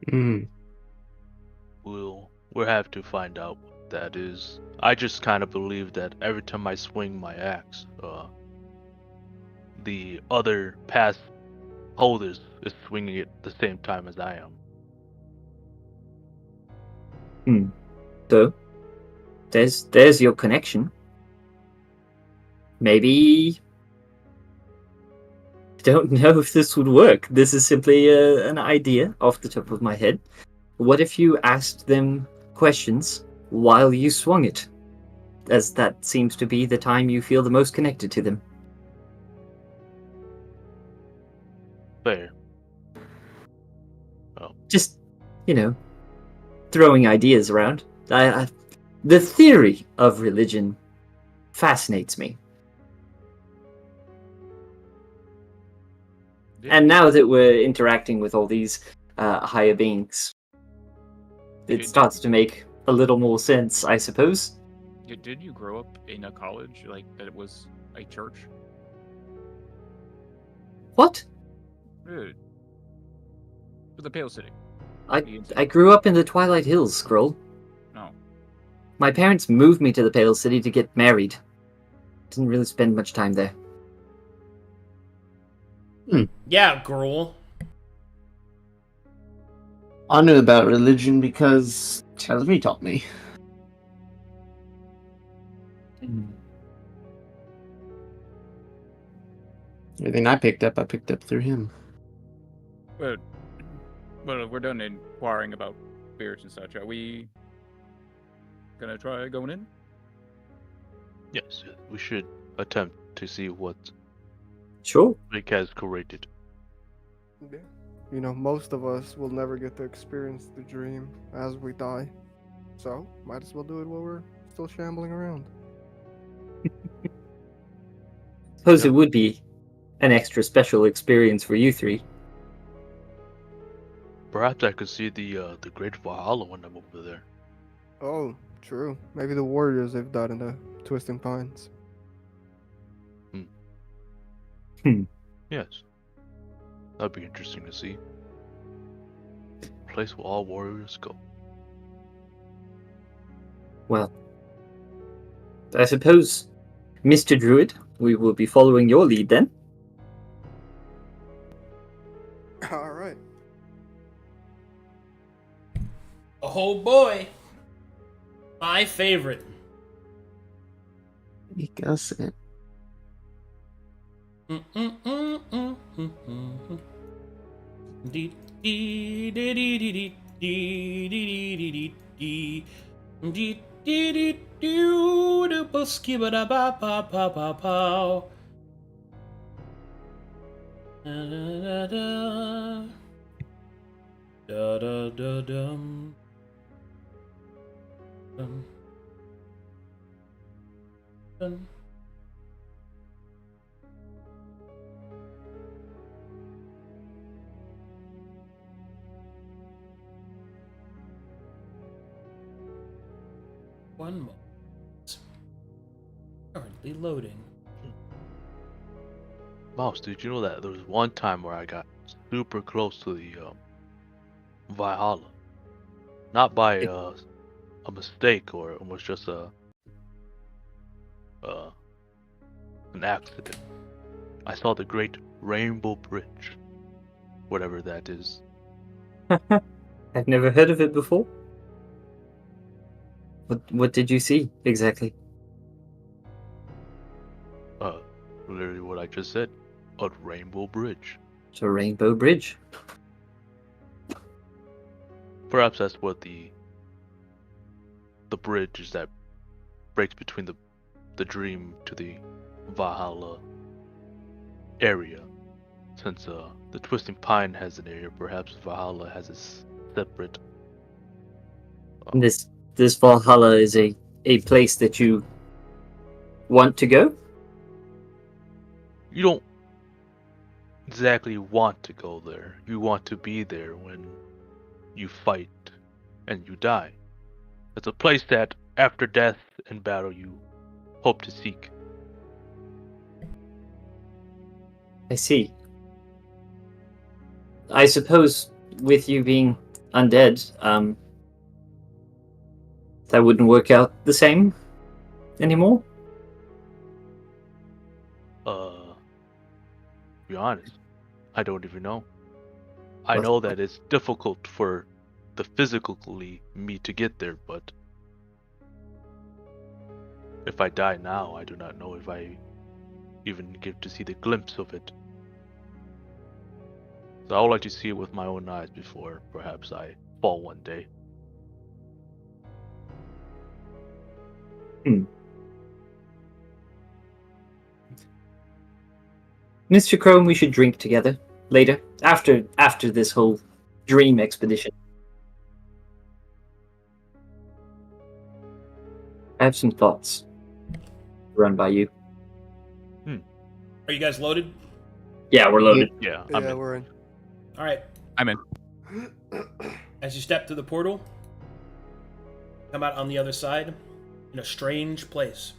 Hmm. we'll have to find out what that is. I just kind of believe that every time I swing my axe, the other pass holders is swinging it the same time as I am. So there's your connection. Maybe I don't know if this would work. This is simply an idea off the top of my head. What if you asked them questions while you swung it? As that seems to be the time you feel the most connected to them. Fair. Just, throwing ideas around. The theory of religion fascinates me. And now that we're interacting with all these higher beings, it starts to make a little more sense, I suppose. Did you grow up in a college, like, that it was a church? What? For the Pale City. I grew up in the Twilight Hills, Scroll. No. My parents moved me to the Pale City to get married. Didn't really spend much time there. Yeah, girl. I knew about religion because Telly taught me. Everything I picked up through him. Well, we're done inquiring about spirits and such. Are we gonna try going in? Yes, we should attempt to see what Sure. Rick has created. Yeah. Most of us will never get to experience the dream as we die. So, might as well do it while we're still shambling around. Suppose it would be an extra special experience for you three. Perhaps I could see the Great Valhalla when I'm over there. Oh, true. Maybe the warriors they've died in the Twisting Pines. Yes. That'd be interesting to see. Place where all warriors go. Well, I suppose, Mr. Druid, we will be following your lead then. All right. Oh boy. My favorite. He goes it. One moment. Currently loading. Mouse, did you know that there was one time where I got super close to the Valhalla? Not by a mistake, or it was just an accident. I saw the Great Rainbow Bridge, whatever that is. I've never heard of it before. What did you see exactly? Literally what I just said. A rainbow bridge. It's a rainbow bridge. Perhaps that's what the bridge is that breaks between the dream to the Valhalla area. Since the Twisting Pine has an area, perhaps Valhalla has a separate. This Valhalla is a place that you want to go? You don't exactly want to go there. You want to be there when you fight and you die. It's a place that, after death and battle, you hope to seek. I see. I suppose with you being undead, that wouldn't work out the same anymore? To be honest, I don't even know. I know that it's difficult for the physically me to get there, but if I die now, I do not know if I even get to see the glimpse of it. So I would like to see it with my own eyes before perhaps I fall one day. Mr. Crone, we should drink together later, after this whole dream expedition. I have some thoughts to run by you. Are you guys loaded? Yeah, we're loaded. Yeah, Yeah, we're in. All right. I'm in. As you step through the portal, come out on the other side in a strange place.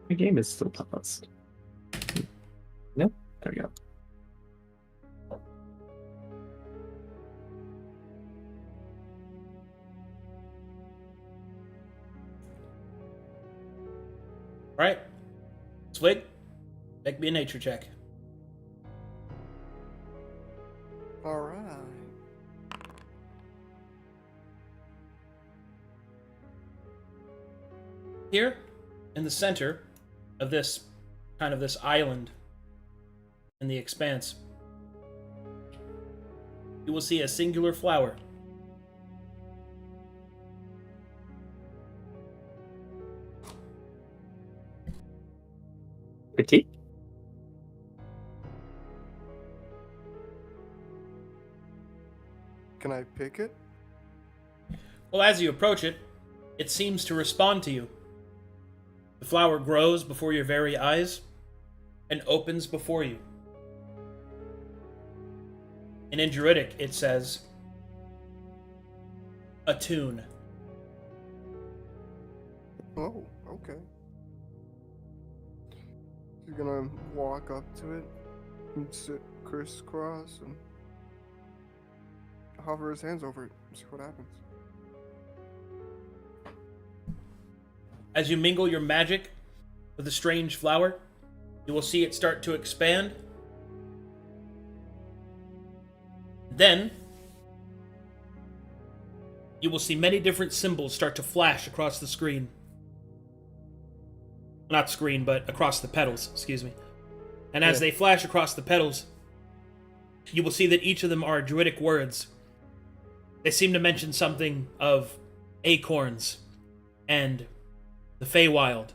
The game is still paused. Nope. There we go. All right. Swig, make me a nature check. All right. Here, in the center of this island in the expanse, you will see a singular flower. Petite? Can I pick it? Well, as you approach it, it seems to respond to you. The flower grows before your very eyes and opens before you. And in Druidic, it says, "Attune." Oh, okay. He's gonna walk up to it and sit crisscross and hover his hands over it and see what happens. As you mingle your magic with the strange flower, you will see it start to expand. Then, you will see many different symbols start to flash across the screen. Not screen, but across the petals, excuse me. And as they flash across the petals, you will see that each of them are Druidic words. They seem to mention something of acorns, and the Feywild,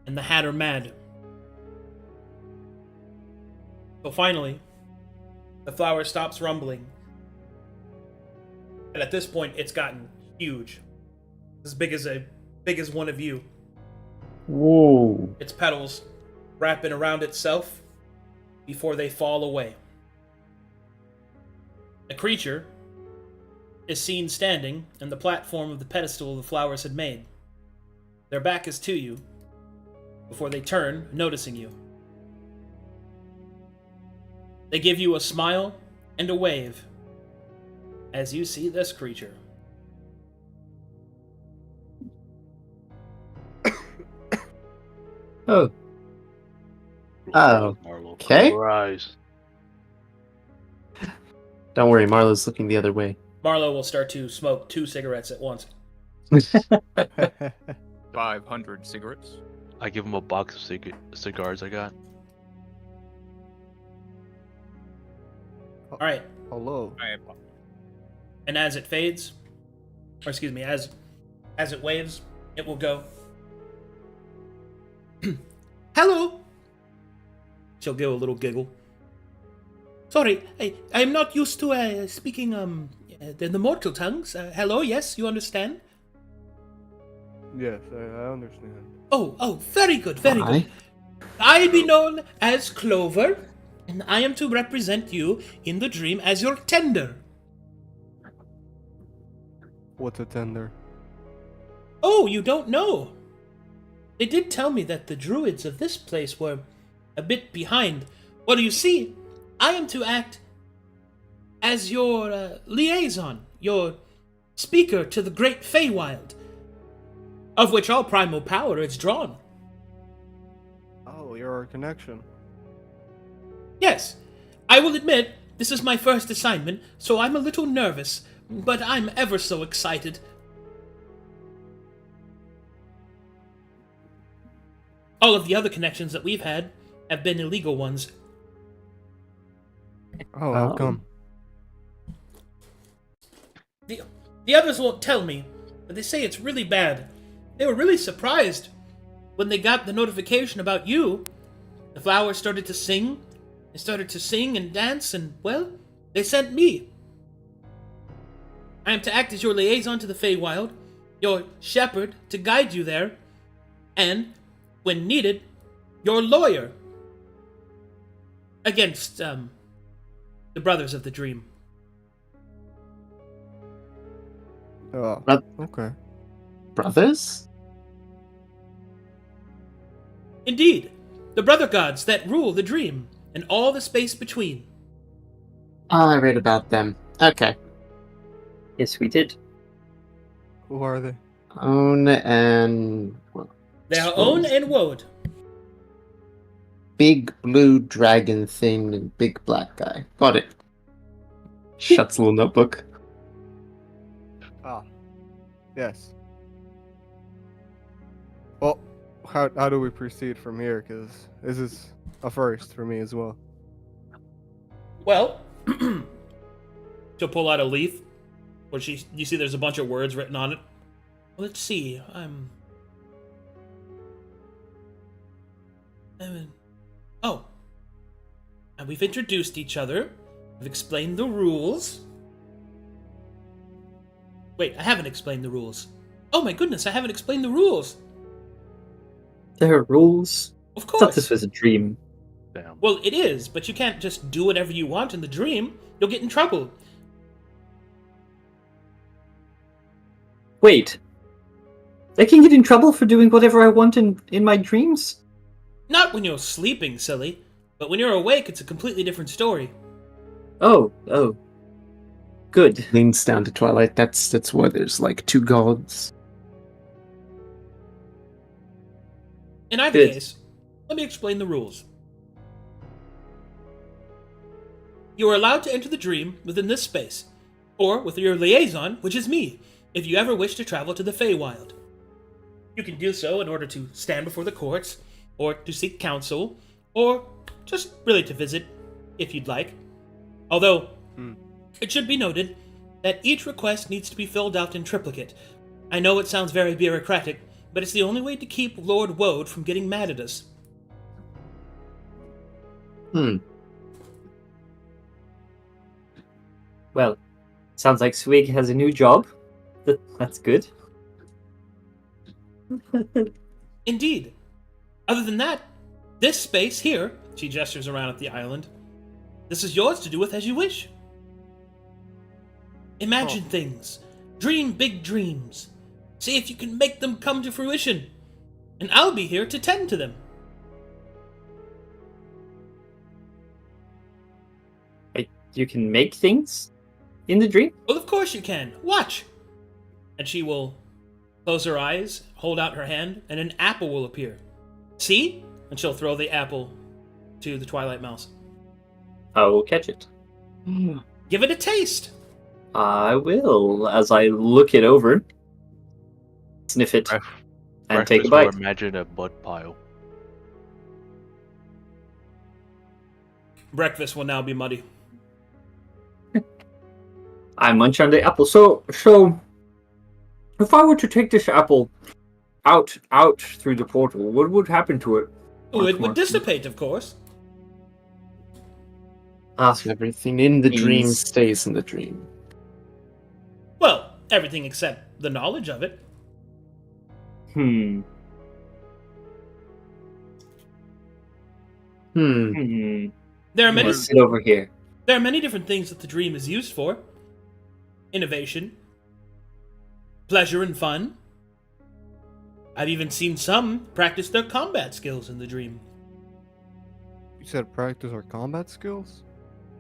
and the Hatter Mad. So finally, the flower stops rumbling. And at this point, it's gotten huge. As big as one of you. Whoa. Its petals wrapping around itself before they fall away. A creature is seen standing in the platform of the pedestal the flowers had made. Their back is to you before they turn, noticing you. They give you a smile and a wave as you see this creature. Oh. Oh. Marlo, Okay. Rise. Don't worry, Marlo's looking the other way. Marlo will start to smoke 2 cigarettes at once. 500 cigarettes. I give him a box of cigars I got. All right. Hello. And as it fades, or excuse me, as it waves, it will go. Hello. She'll give a little giggle. Sorry, I'm not used to speaking the mortal tongues. Hello, yes, you understand? Yes, I understand. Oh, very good, very good. I be known as Clover, and I am to represent you in the dream as your tender. What's a tender? Oh, you don't know? They did tell me that the druids of this place were a bit behind. Well, you see, I am to act as your liaison, your speaker to the great Feywild, of which all primal power is drawn. Oh, you're our connection. Yes, I will admit, this is my first assignment, so I'm a little nervous, but I'm ever so excited. All of the other connections that we've had have been illegal ones. Oh, how come? The others won't tell me, but they say it's really bad. They were really surprised when they got the notification about you. The flowers started to sing. They started to sing and dance, and, well, they sent me. I am to act as your liaison to the Feywild, your shepherd to guide you there, and, when needed, your lawyer against, the brothers of the dream. Oh, okay. Brothers? Indeed, the brother gods that rule the dream, and all the space between. Oh, I read about them. Okay. Yes, we did. Who are they? Own and... They are Own and Woad. Big blue dragon thing and big black guy. Got it. Shuts little notebook. Ah, yes. Well, how do we proceed from here? Because this is a first for me as well. Well, she'll pull out a leaf, where you see there's a bunch of words written on it. Let's see, oh. And we've introduced each other. We've explained the rules. Wait, I haven't explained the rules. Oh my goodness, I haven't explained the rules. There are rules. Of I course. thought this was a dream. Damn. Well, it is, but you can't just do whatever you want in the dream. You'll get in trouble. Wait. I can get in trouble for doing whatever I want in my dreams? Not when you're sleeping, silly. But when you're awake, it's a completely different story. Oh. Good. Leans down to Twilight. That's why there's like two gods. In either Good. case, let me explain the rules. You are allowed to enter the dream within this space, or with your liaison, which is me, if you ever wish to travel to the Feywild. You can do so in order to stand before the courts, or to seek counsel, or just really to visit, if you'd like. Although, it should be noted that each request needs to be filled out in triplicate. I know it sounds very bureaucratic, but it's the only way to keep Lord Woad from getting mad at us. Well, sounds like Swig has a new job. That's good. Indeed. Other than that, this space here, she gestures around at the island, this is yours to do with as you wish. Imagine things. Dream big dreams. See if you can make them come to fruition. And I'll be here to tend to them. You can make things in the dream? Well, of course you can. Watch. And she will close her eyes, hold out her hand, and an apple will appear. See? And she'll throw the apple to the Twilight Mouse. I will catch it. Give it a taste. I will, as I look it over, sniff it, and take a bite. Or imagine a mud pile. Breakfast will now be muddy. I munch on the apple. So, if I were to take this apple out through the portal, what would happen to it? Oh, it would dissipate, of course. So everything in the dream Means- stays in the dream. Well, everything except the knowledge of it. Hmm. There are many. Let's sit over here. There are many different things that the dream is used for. Innovation, pleasure, and fun. I've even seen some practice their combat skills in the dream. You said practice our combat skills?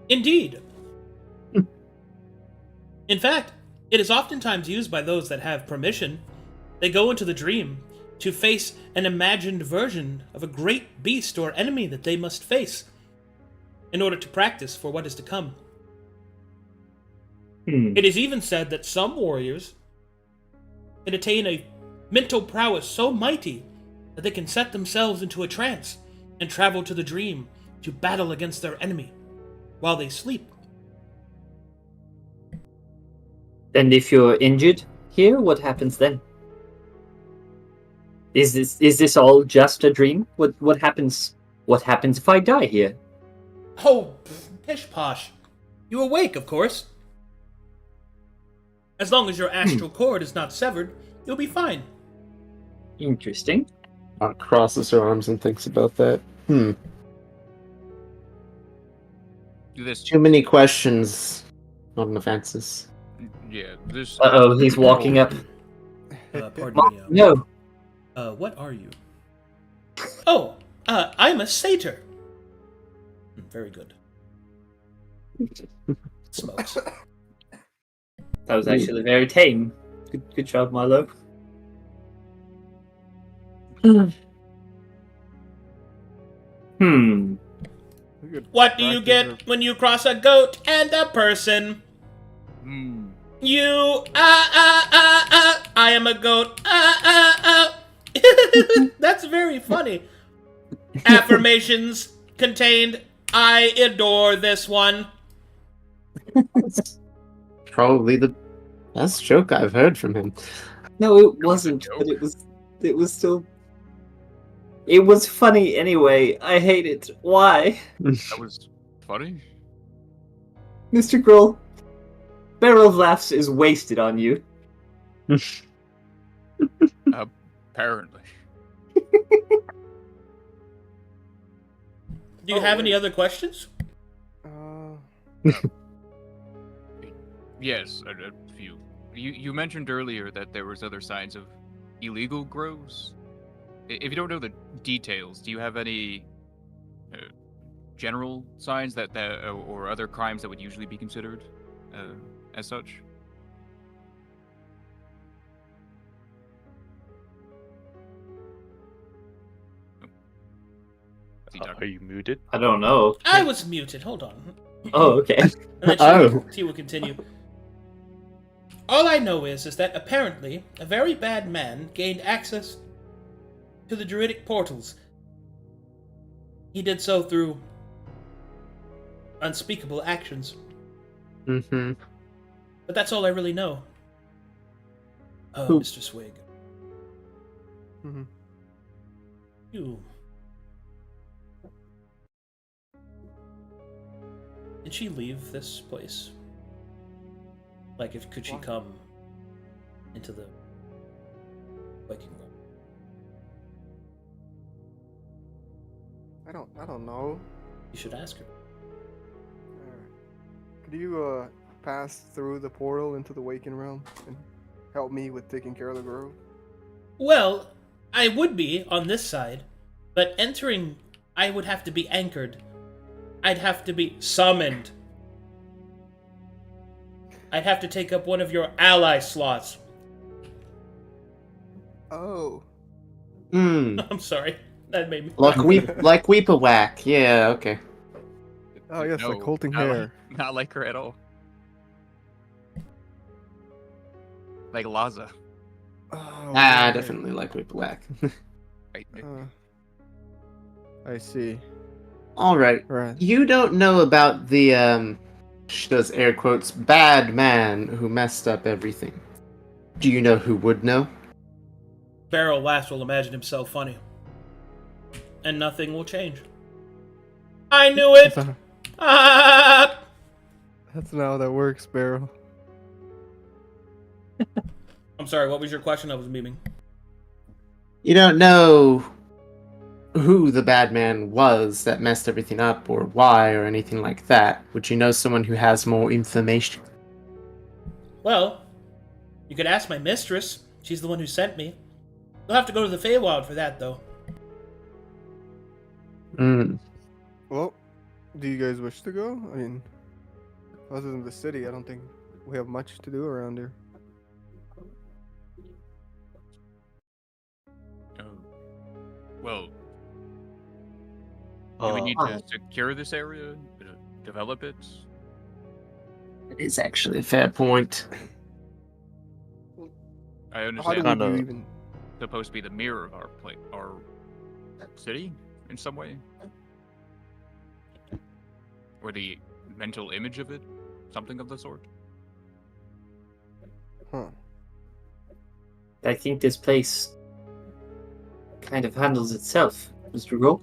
Indeed. In fact, it is oftentimes used by those that have permission. They go into the dream to face an imagined version of a great beast or enemy that they must face in order to practice for what is to come. It is even said that some warriors can attain a mental prowess so mighty that they can set themselves into a trance and travel to the dream to battle against their enemy while they sleep. And if you're injured here, what happens then? Is this all just a dream? What happens? What happens if I die here? Oh, pish posh. You awake, of course. As long as your astral cord is not severed, you'll be fine. Interesting. Crosses her arms and thinks about that. Do this. Too many questions, not enough answers. Yeah, this. Uh-oh, he's walking up. Pardon me. No. What are you? Oh, I'm a satyr. Very good. Smokes. That was actually very tame. Good job, Milo. What do you get when you cross a goat and a person? You, I am a goat, That's very funny. Affirmations contained, I adore this one. Probably the best joke I've heard from him. No, it wasn't. But it was still. It was funny anyway. I hate it. Why, That was funny. Mr. Grohl? Barrel of Laughs is wasted on you. Apparently. Do you have any other questions? Yes, a few. You mentioned earlier that there was other signs of illegal grows. If you don't know the details, do you have any general signs that or other crimes that would usually be considered as such? Are you muted? I don't know. I was muted. Hold on. Oh, okay. And then she will continue. All I know is that apparently a very bad man gained access to the druidic portals. He did so through unspeakable actions. Mm-hmm. But that's all I really know. Who? Mr. Swig. Mm-hmm. You. Did she leave this place? Like, could she come into the waking room? I don't know. You should ask her. Could you pass through the portal into the waking realm and help me with taking care of the grove? Well, I would be on this side, but entering, I would have to be anchored. I'd have to be summoned. I'd have to take up one of your ally slots. Oh. I'm sorry. That made me... Like weep a whack. Yeah, okay. Oh yes, like No, holding not hair. Not like her at all. Like Laza. Oh, Ah, right. definitely like weep a whack. Right. I see. All right. Right. You don't know about the she does air quotes, bad man who messed up everything. Do you know who would know? Barrel laughs will imagine himself funny. And nothing will change. I knew it! That's not, Ah! that's not how that works, Barrel. I'm sorry, what was your question? I was memeing. You don't know who the bad man was that messed everything up, or why, or anything like that. Would you know someone who has more information? Well, you could ask my mistress. She's the one who sent me. You'll have to go to the Feywild for that, though. Hmm. Well, do you guys wish to go? I mean, other than the city, I don't think we have much to do around here. Oh. Well, do we need to Uh, secure this area? Develop it? It is actually a fair point. I How understand do it's we Kinda- even? supposed to be the mirror of our city in some way? Or the mental image of it? Something of the sort? Huh. I think this place kind of handles itself, Mr. Grohl.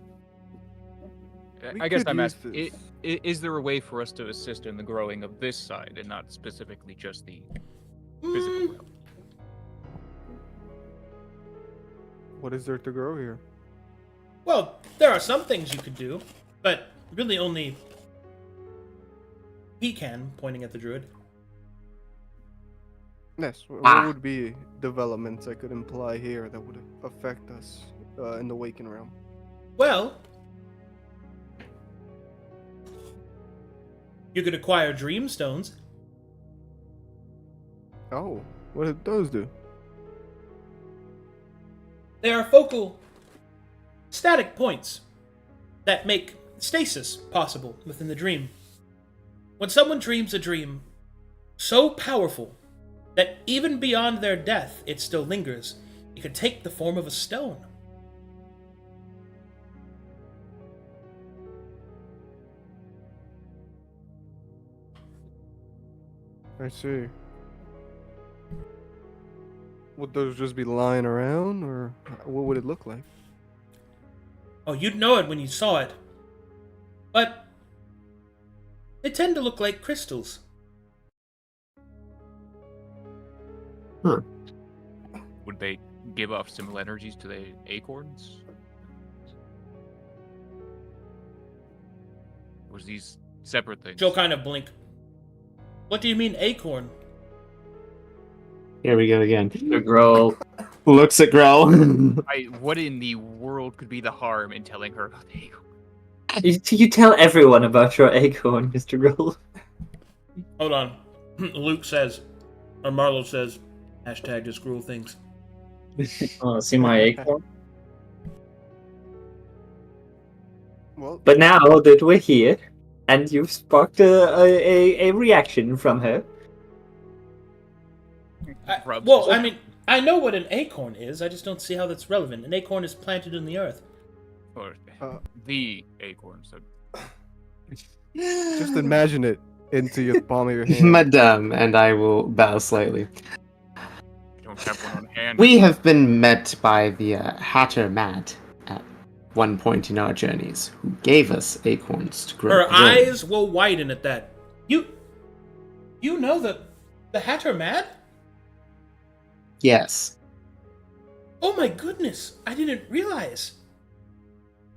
We I guess could I'm use asking, this. is there a way for us to assist in the growing of this side and not specifically just the physical realm? What is there to grow here? Well, there are some things you could do, but really only he can, pointing at the druid. Yes. What Ah. would be developments I could imply here that would affect us in the Waken realm? Well, you could acquire dream stones. Oh, what did those do? They are focal static points that make stasis possible within the dream. When someone dreams a dream so powerful that even beyond their death it still lingers, it could take the form of a stone. I see. Would those just be lying around, or what would it look like? Oh, you'd know it when you saw it. But they tend to look like crystals. Would they give off similar energies to the acorns? Or was these separate things? Joe kind of blink. What do you mean acorn? Here we go again. Mr. Grohl. Looks at Growl. What in the world could be the harm in telling her about the acorn? You tell everyone about your acorn, Mr. Grohl. Hold on. Luke says, or Marlo says, hashtag just gruel things. Oh, see my acorn? Well, But now that we're here, and you've sparked a reaction from her, Rubs Well, his- I mean, I know what an acorn is. I just don't see how that's relevant. An acorn is planted in the earth. Or Uh, the acorn. So just imagine it into your palm of your hand. Madame, and I will bow slightly. you don't have one on hand. We have been met by the Hatter Mad at one point in our journeys, who gave us acorns to grow. Her grow. eyes will widen at that. You know the Hatter Mad? Yes, Oh my goodness! I didn't realize.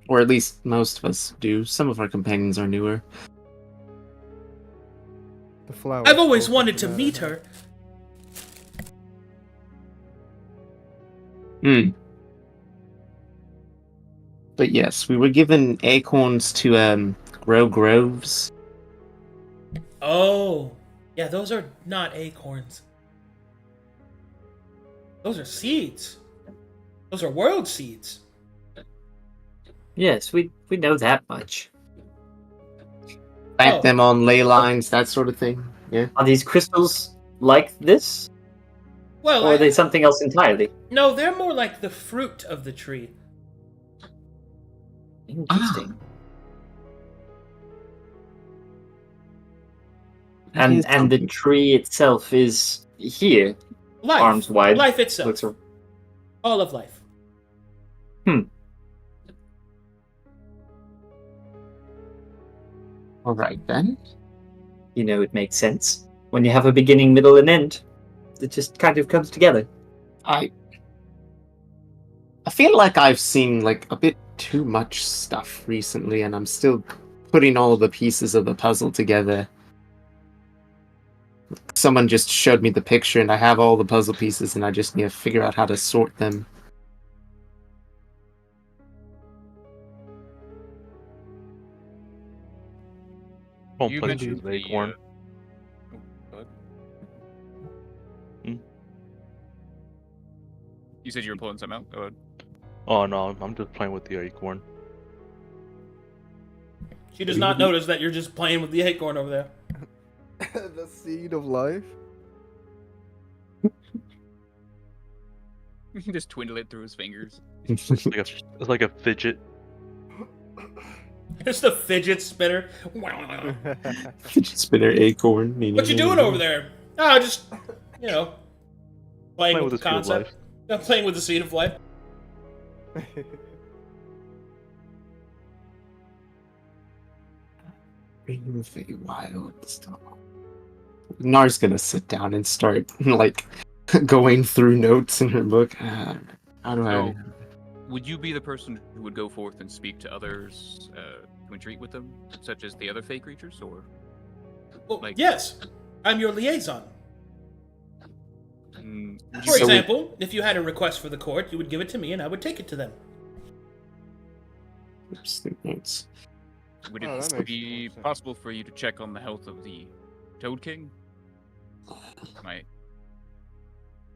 or at least most of us do. Some of our companions are newer. The flower. I've always wanted to meet her. But yes, we were given acorns to grow groves. Oh, yeah, those are not acorns. Those are seeds. Those are world seeds. yes, we know that much. Plant Oh. them on ley lines, that sort of thing. Yeah. Are these crystals like this, Well, or are they something else entirely? no, they're more like the fruit of the tree. Interesting. And the tree itself is here, Life. arms wide. Life itself. Looks ar- All of life. All right then. it makes sense. When you have a beginning, middle, and end, it just kind of comes together. I feel like I've seen like a bit too much stuff recently, and I'm still putting all the pieces of the puzzle together. Someone just showed me the picture, and I have all the puzzle pieces, and I just need to figure out how to sort them. Won't You play mentioned with the, Acorn. go ahead. Hmm? You said you were pulling something out. Go ahead. Oh no, I'm just playing with the acorn. She does not notice that you're just playing with the acorn over there. The seed of life. You can just twiddle it through his fingers. It's like a fidget. It's the fidget spinner. Fidget spinner acorn. What you doing over there? Oh, just, playing Playing with with the the seed of concept. Yeah, playing with the seed of life. Bring the wild stuff. Nar's gonna sit down and start like going through notes in her book. How do I? So, would you be the person who would go forth and speak to others to entreat with them, such as the other fey creatures, or? Well, Like- yes, I'm your liaison. Would you For So we- example, if you had a request for the court, you would give it to me and I would take it to them. Interesting notes. Would Oh, that it makes be more sense. possible for you to check on the health of the Toad King? I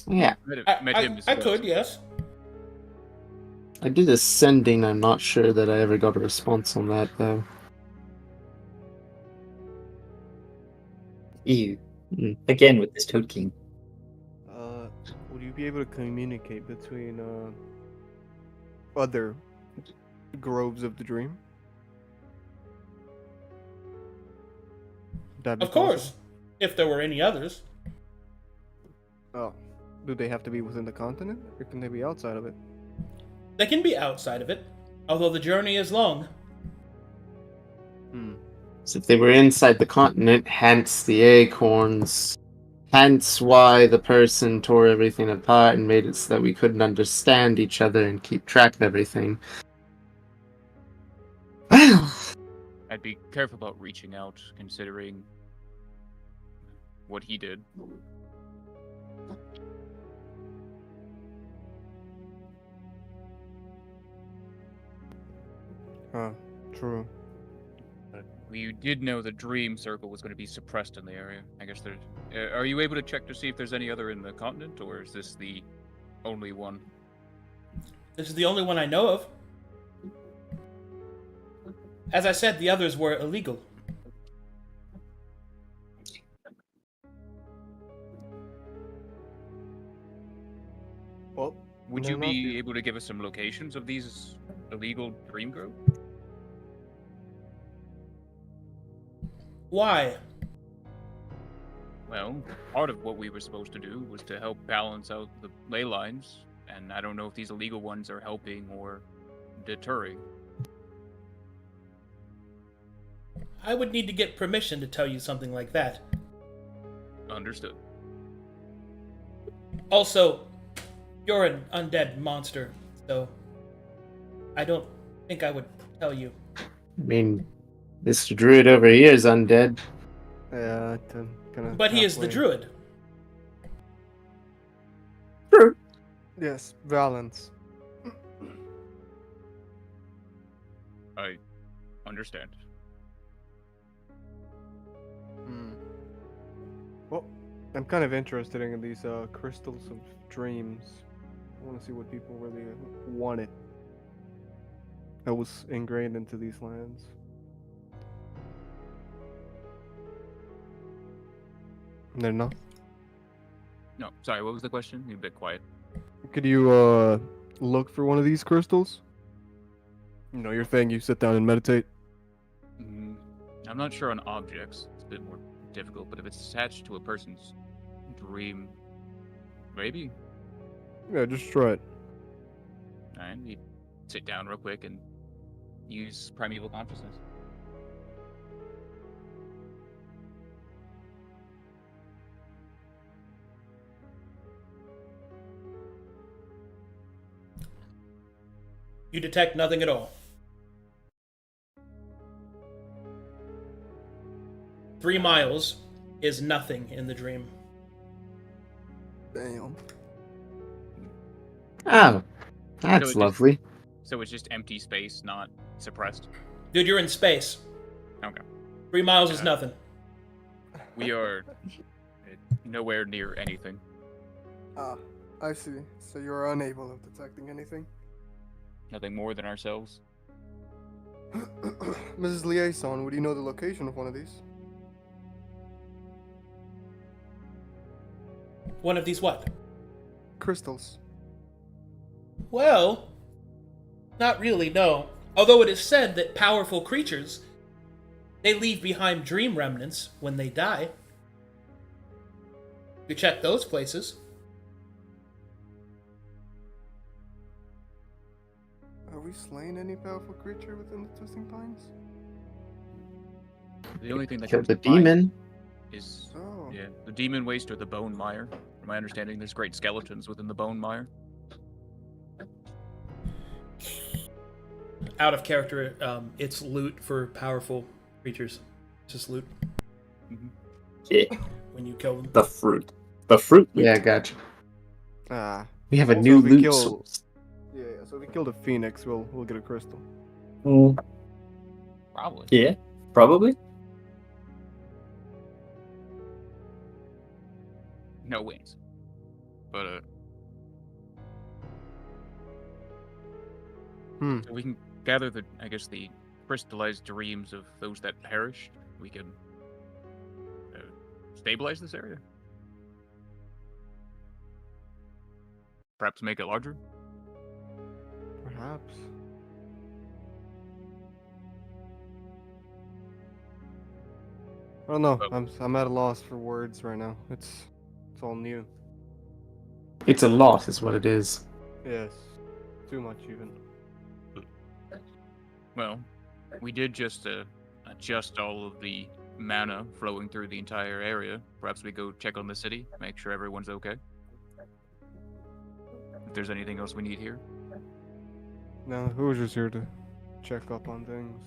Yeah, met him. I could, yes. I did a sending. I'm not sure that I ever got a response on that though. Ew. Mm. Again with this Toad King. Would you be able to communicate between other groves of the dream? That'd be Of course. possible? If there were any others. Oh, do they have to be within the continent, or can they be outside of it? They can be outside of it, although the journey is long. So if they were inside the continent, hence the acorns, hence why the person tore everything apart and made it so that we couldn't understand each other and keep track of everything. Well, I'd be careful about reaching out, considering what he did. True. We did know the Dream Circle was going to be suppressed in the area. I guess there's. Are you able to check to see if there's any other in the continent, or is this the only one? This is the only one I know of. As I said, the others were illegal. Well, Would they're you not be the- able to give us some locations of these illegal dream groves? Why? Well, part of what we were supposed to do was to help balance out the ley lines, and I don't know if these illegal ones are helping or deterring. I would need to get permission to tell you something like that. Understood. Also, you're an undead monster, so I don't think I would tell you. I mean, Mr. Druid over here is undead. Yeah, kind of. But he is the druid. Yes, balance. I understand. Well, I'm kind of interested in these crystals of dreams. I want to see what people really wanted that was ingrained into these lands. They're not. No, sorry, what was the question? You're a bit quiet. Could you look for one of these crystals? You know, your thing. You sit down and meditate. I'm not sure on objects. It's a bit more difficult, but if it's attached to a person's dream, maybe. Yeah, just try it. Alright, we sit down real quick and use primeval consciousness. You detect nothing at all. 3 miles is nothing in the dream. Damn. Oh, So that's it lovely. So it's just empty space, not suppressed. Dude, you're in space. Okay. 3 miles is nothing. We are nowhere near anything. Ah, I see. So you're unable of detecting anything? Nothing more than ourselves. Mrs. Liaison, would you know the location of one of these? One of these what? Crystals. Well, not really, no. Although it is said that powerful creatures, they leave behind dream remnants when they die. You check those places. Have we slain any powerful creature within the Twisting Pines? The only thing that Killed comes the to mind demon. is Oh. the demon waste or the bone mire. From my understanding, there's great skeletons within the bone mire. Out of character, it's loot for powerful creatures. It's just loot Yeah, when you kill them. the fruit. The fruit. Yeah, gotcha. Ah. We have a Also, new if we loot kill- source. Yeah, so if we kill the phoenix, we'll get a crystal. Mm, Probably. yeah, probably. No wings. But so we can gather the crystallized dreams of those that perished. We can stabilize this area. Perhaps make it larger. Perhaps. I don't know. I'm at a loss for words right now. It's all new. It's a lot, is what it is. Yes. Too much even. Well, we did just adjust all of the mana flowing through the entire area. Perhaps we go check on the city, make sure everyone's okay. If there's anything else we need here. No, who was just here to check up on things?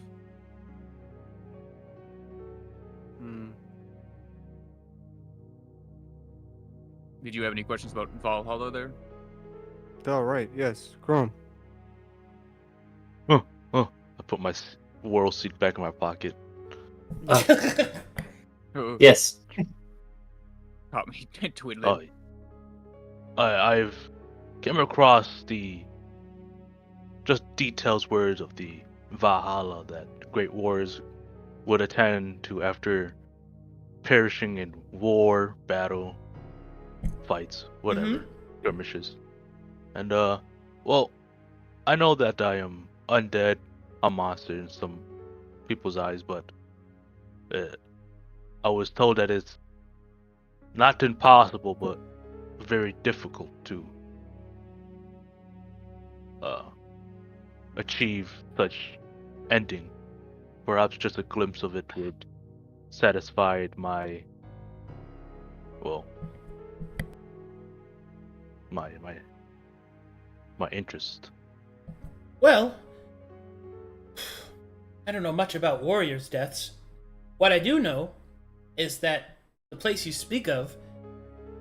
Did you have any questions about Valhalla there? Oh, right. Yes. Chrome. I put my world seed back in my pocket. Oh, Yes. caught me twiddling. I've came across the just details words of the Valhalla that great wars would attend to after perishing in war, battle, fights, whatever, skirmishes. And well, I know that I am undead, a monster in some people's eyes, but I was told that it's not impossible, but very difficult to achieve such ending. Perhaps just a glimpse of it would satisfy my interest. Well, I don't know much about warriors' deaths. What I do know is that the place you speak of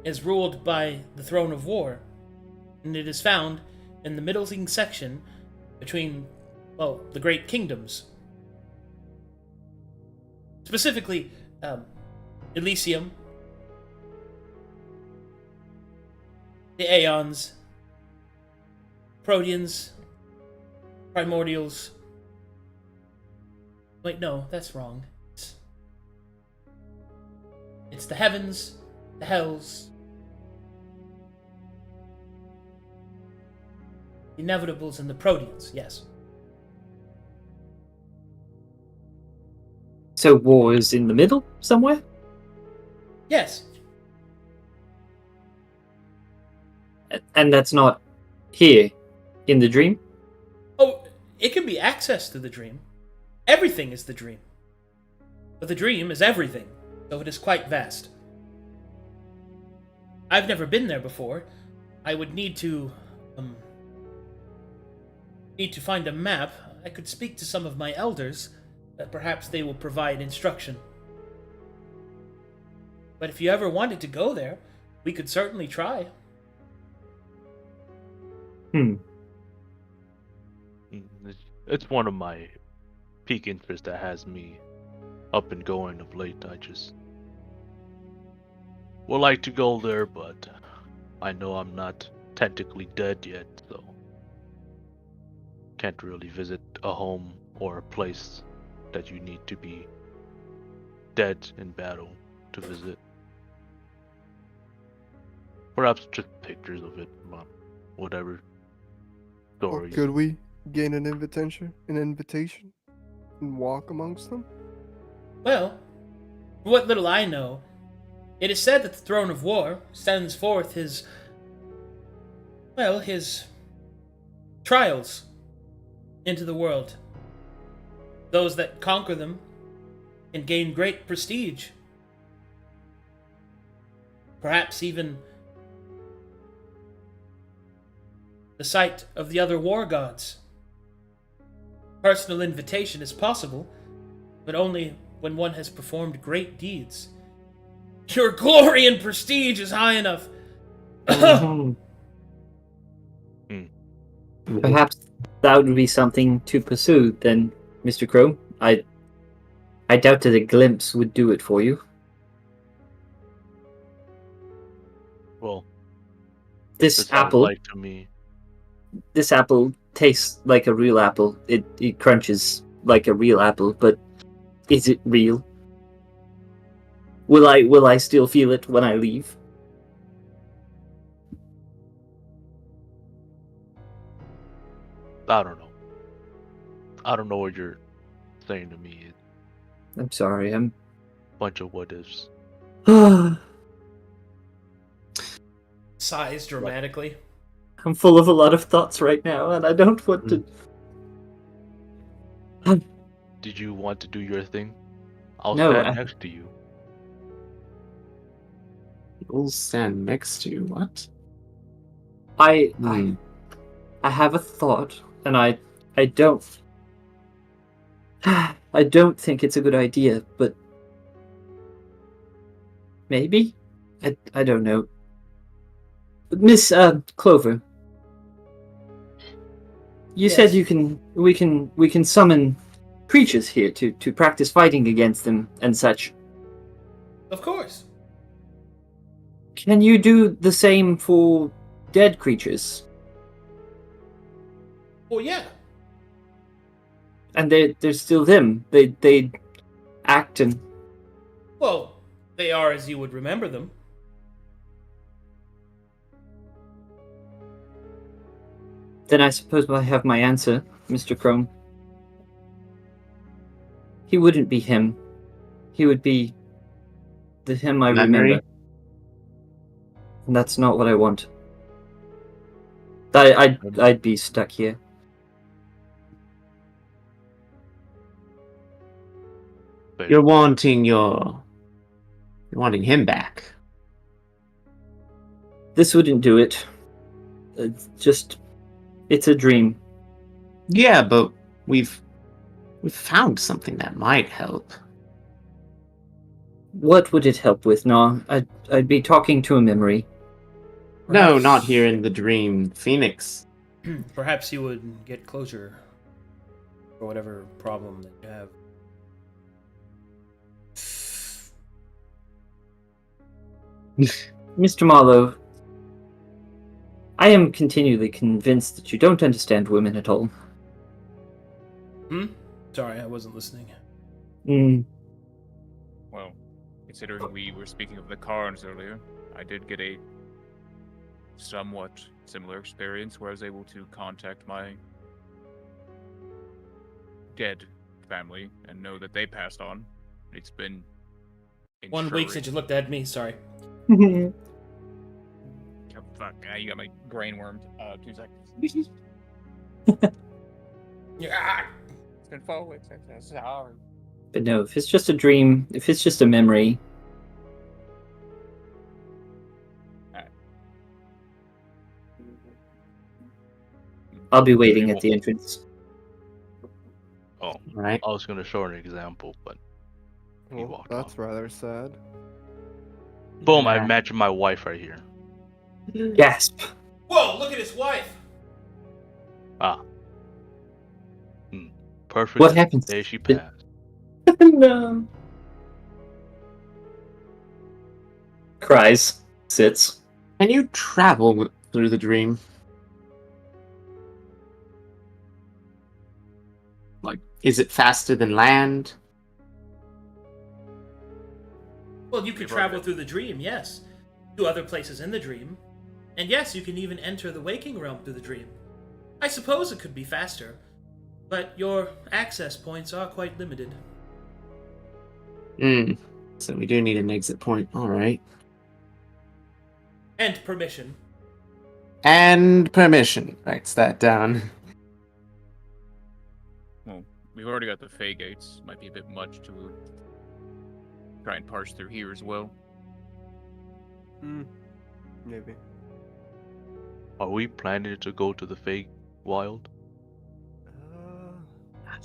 is ruled by the Throne of War, and it is found in the middling section between, well, the Great Kingdoms. Specifically, Elysium, the Aeons, Proteans, Primordials. Wait, no, that's wrong. It's the heavens, the hells, the inevitables, and the Proteans, yes. So war is in the middle somewhere? Yes. And that's not here in the dream? Oh, it can be access to the dream. Everything is the dream. But the dream is everything, so it is quite vast. I've never been there before. I would need to find a map. I could speak to some of my elders. Perhaps they will provide instruction. But if you ever wanted to go there, we could certainly try. It's one of my peak interests that has me up and going of late. I just would like to go there, but I know I'm not technically dead yet, so can't really visit a home or a place that you need to be dead in battle to visit. Perhaps just pictures of it, but whatever. Or Stories. could we gain an invitation and walk amongst them? Well, for what little I know, it is said that the Throne of War sends forth his trials into the world. Those that conquer them can gain great prestige. Perhaps even the sight of the other war gods. Personal invitation is possible, but only when one has performed great deeds. Your glory and prestige is high enough. Perhaps that would be something to pursue then, Mr. Crow. I doubt that a glimpse would do it for you. Well, This it sounds apple, like to me. this apple tastes like a real apple. It crunches like a real apple, but is it real? Will I still feel it when I leave? I don't know. I don't know what you're saying to me. It's I'm sorry. I'm a bunch of what ifs. Sighs dramatically. I'm full of a lot of thoughts right now, and I don't want to. Did you want to do your thing? I'll No, stand I- next to you. You'll stand next to you. What? I Hmm. have a thought, and I don't. I don't think it's a good idea, but maybe. I don't know. Miss Clover, you said Yes. we can summon creatures here to practice fighting against them and such. Of course. Can you do the same for dead creatures? Well, yeah. And they're still them. They act and Well, they are as you would remember them. then I suppose I have my answer, Mr. Crone. He wouldn't be him. He would be the him I Memory? remember. And that's not what I want. I'd be stuck here. But You're wanting him back. This wouldn't do it. It's a dream. Yeah, but we've found something that might help. What would it help with? No, I'd be talking to a memory. No, Perhaps- not here in the dream. Phoenix. Perhaps you would get closure for whatever problem that you have. Mr. Marlowe, I am continually convinced that you don't understand women at all. Sorry, I wasn't listening. Well, considering we were speaking of the Karns earlier, I did get a somewhat similar experience where I was able to contact my dead family and know that they passed on. It's been 1 week since you looked at me, sorry. Oh, fuck, you got my brain wormed. 2 seconds. Yeah. It's been 4 weeks. Sorry. But no, if it's just a dream, if it's just a memory, I'll be waiting at the entrance. Oh, Right. I was gonna show an example, but he Well, walked that's off. rather sad. Boom! I Yeah. imagine my wife right here. Gasp! Whoa, look at his wife! Ah. Perfect. What happens? Day she passed. No. Cries. Sits. Can you travel through the dream? Like, is it faster than land? Well, you can You've travel already- through the dream, yes. To other places in the dream. And yes, you can even enter the waking realm through the dream. I suppose it could be faster, but your access points are quite limited. So we do need an exit point. All right. And permission. And permission. Writes that down. Well, we've already got the Fey gates. Might be a bit much to try and parse through here as well. Maybe. Are we planning to go to the Fey Wild?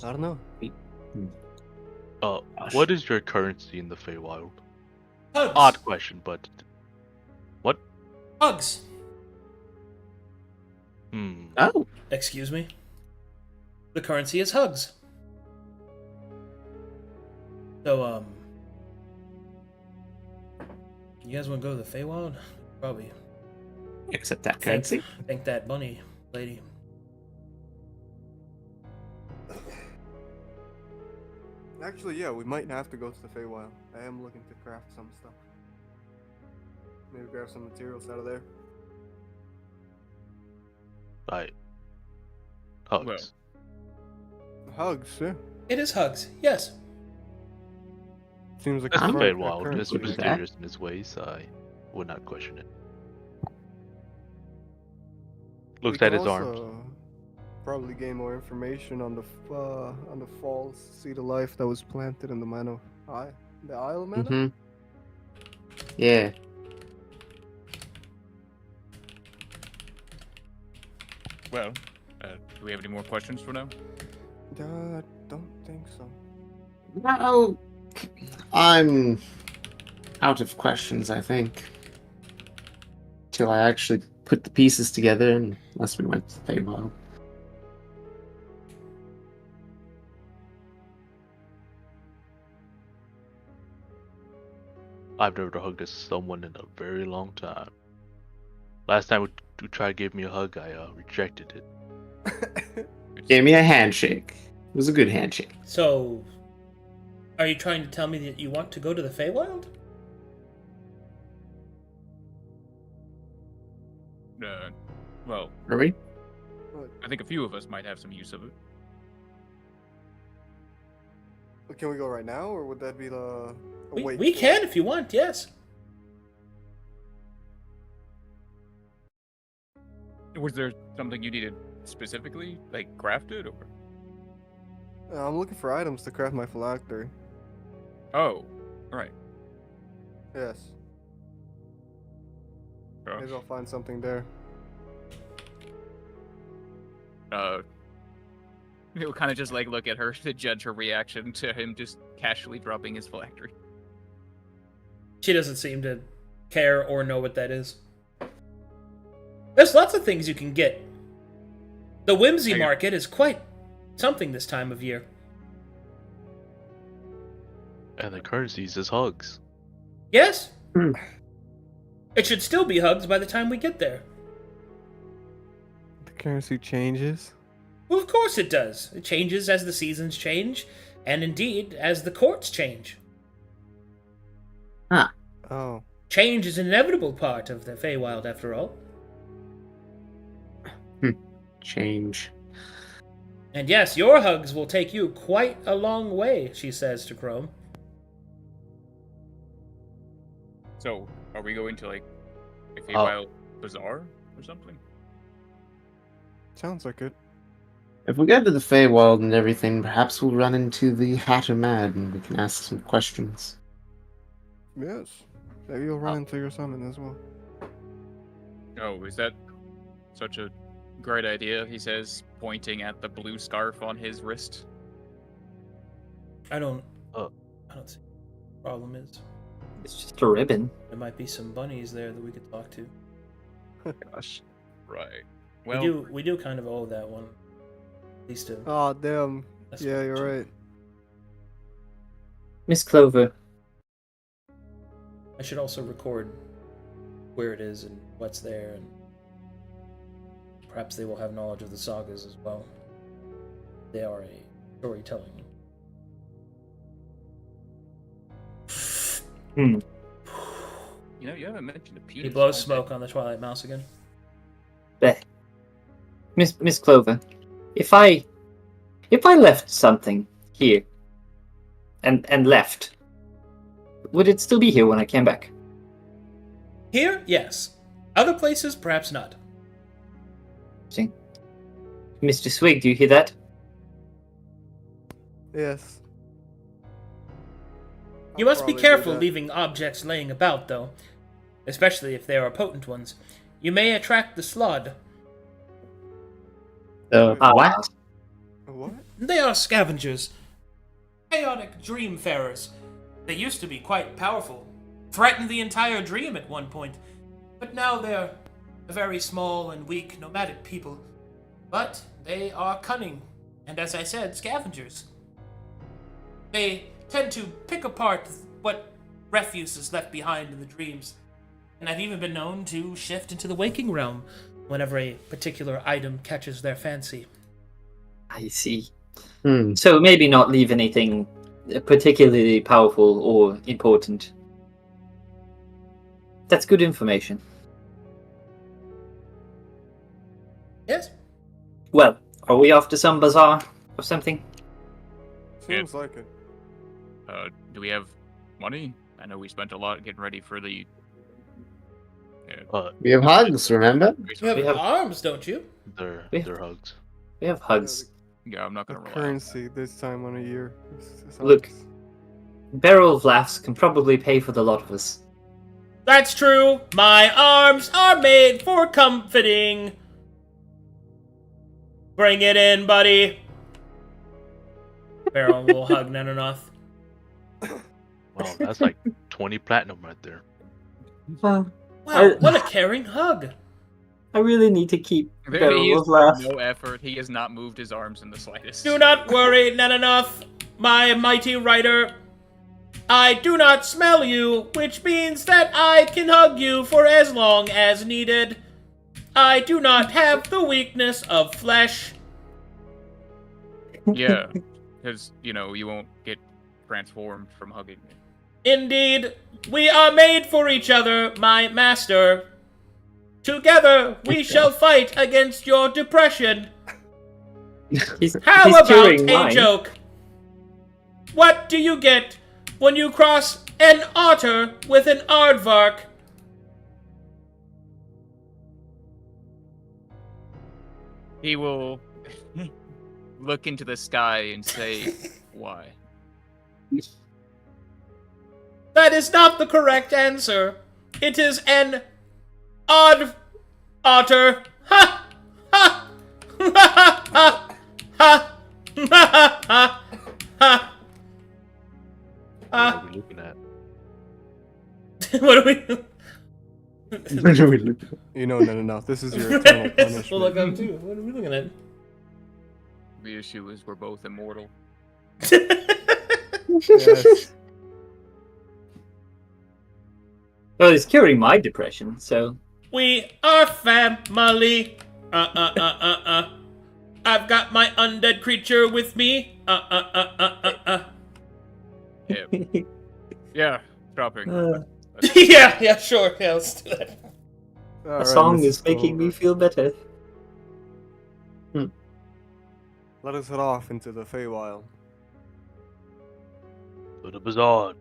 I don't know. What is your currency in the Fey Wild? Hugs! Odd question, but what? Hugs! Oh. Excuse me? The currency is hugs. So, you guys want to go to the Feywild? Probably. Accept that currency. Thank that bunny lady. Actually, yeah, we might have to go to the Feywild. I am looking to craft some stuff. Maybe grab some materials out of there. Right. Hugs. Well, Hugs, yeah. It is hugs, yes. Seems like That's a the fun- Fey a Wild. current It's Look at that. mysterious in its ways. I would not question it. We Looks can at his arms. also probably gain more information on the false seed of life that was planted in the Manor the Isle of Manor. Mm-hmm. Yeah. well, do we have any more questions for now? Don't think so. Well, I'm out of questions, I think. Till I actually put the pieces together, unless we went to the Feywild. I've never hugged someone in a very long time. Last time you tried to give me a hug, I rejected it. Gave me a handshake. It was a good handshake. So, are you trying to tell me that you want to go to the Feywild? Well, Are we? I think a few of us might have some use of it. Can we go right now, or would that be the We can if you want, yes. Was there something you needed specifically, like crafted, or? I'm looking for items to craft my phylactery. Oh, right. Yes. Oh. Maybe I'll find something there. He'll kind of just like look at her to judge her reaction to him just casually dropping his phylactery. She doesn't seem to care or know what that is. There's lots of things you can get. The whimsy Okay. market is quite something this time of year. And the currencies is hugs. Yes? Hmm. It should still be hugs by the time we get there. The currency changes. Well, of course it does. It changes as the seasons change, and indeed as the courts change. Oh. Change is an inevitable part of the Feywild, after all. Change. And yes, your hugs will take you quite a long way, she says to Chrome. So, are we going to like a Oh. Feywild bazaar or something? Sounds like it. If we go to the Feywild and everything, perhaps we'll run into the Hatter Mad and we can ask some questions. Yes. Maybe you'll run into your summon as well. Oh, is that such a great idea? He says, pointing at the blue scarf on his wrist. I don't see Oh. what the problem is. It's just a ribbon. There might be some bunnies there that we could talk to. Gosh. Right. Well, We do kind of owe that one. At least a Oh, damn. that's Yeah, what- you're right. Miss Clover, I should also record where it is and what's there, and perhaps they will have knowledge of the sagas as well. They are a storytelling. hmm. you know, you haven't mentioned a penis. He blows all day. smoke on the Twilight Mouse again. There. Miss Clover, if I left something here and left, would it still be here when I came back? Here, yes. Other places, perhaps not. See? Mr. Swig, do you hear that? Yes. You I'll must be probably do careful that. leaving objects laying about, though, especially if they are potent ones. You may attract the slod. What? What? They are scavengers. Chaotic dreamfarers. They used to be quite powerful. Threatened the entire dream at one point. But now they're a very small and weak nomadic people. But they are cunning. And as I said, scavengers. They tend to pick apart what refuse is left behind in the dreams. And I've even been known to shift into the waking realm whenever a particular item catches their fancy. I see. Hmm. So maybe not leave anything particularly powerful or important. That's good information. Yes? Well, are we off to some bazaar or something? Seems like it. Do we have money? I know we spent a lot getting ready for the. We have hugs, remember? You have, We have- arms, don't you? Their hugs. We have hugs. Yeah, I'm not The gonna rely on that. currency this time on a year. This Look. sucks. Barrel of Laughs can probably pay for the lot of us. That's true. My arms are made for comforting. Bring it in, buddy. Baron will hug Nenanoth. Wow, that's like 20 platinum right there. Wow, I- what a caring hug. I really need to keep He Barrel is of Laughs. no effort. He has not moved his arms in the slightest. Do not worry, Nenanoth, my mighty rider. I do not smell you, which means that I can hug you for as long as needed. I do not have the weakness of flesh. Yeah, because you know you won't get transformed from hugging me. Indeed, we are made for each other, my master. Together, we shall fight against your depression. He's How about curing a mine. joke? What do you get when you cross an otter with an aardvark? He will look into the sky and say, "Why?" That is not the correct answer. It is an odd otter. Ha! Ha! Ha! Ha! Ha! Ha! Ha! Ha! What are we looking at? What are we? You know, no. This is your eternal This will look punishment. up too. What are we looking at? The issue is we're both immortal. Yes. Well, he's curing my depression, so We are family. I've got my undead creature with me. Yeah, yeah, dropping. Yeah, sure. Yeah, let's do that. All a right, song Mrs. is making me Clover. feel better. Let us head off into the Feywild. To the bazaar.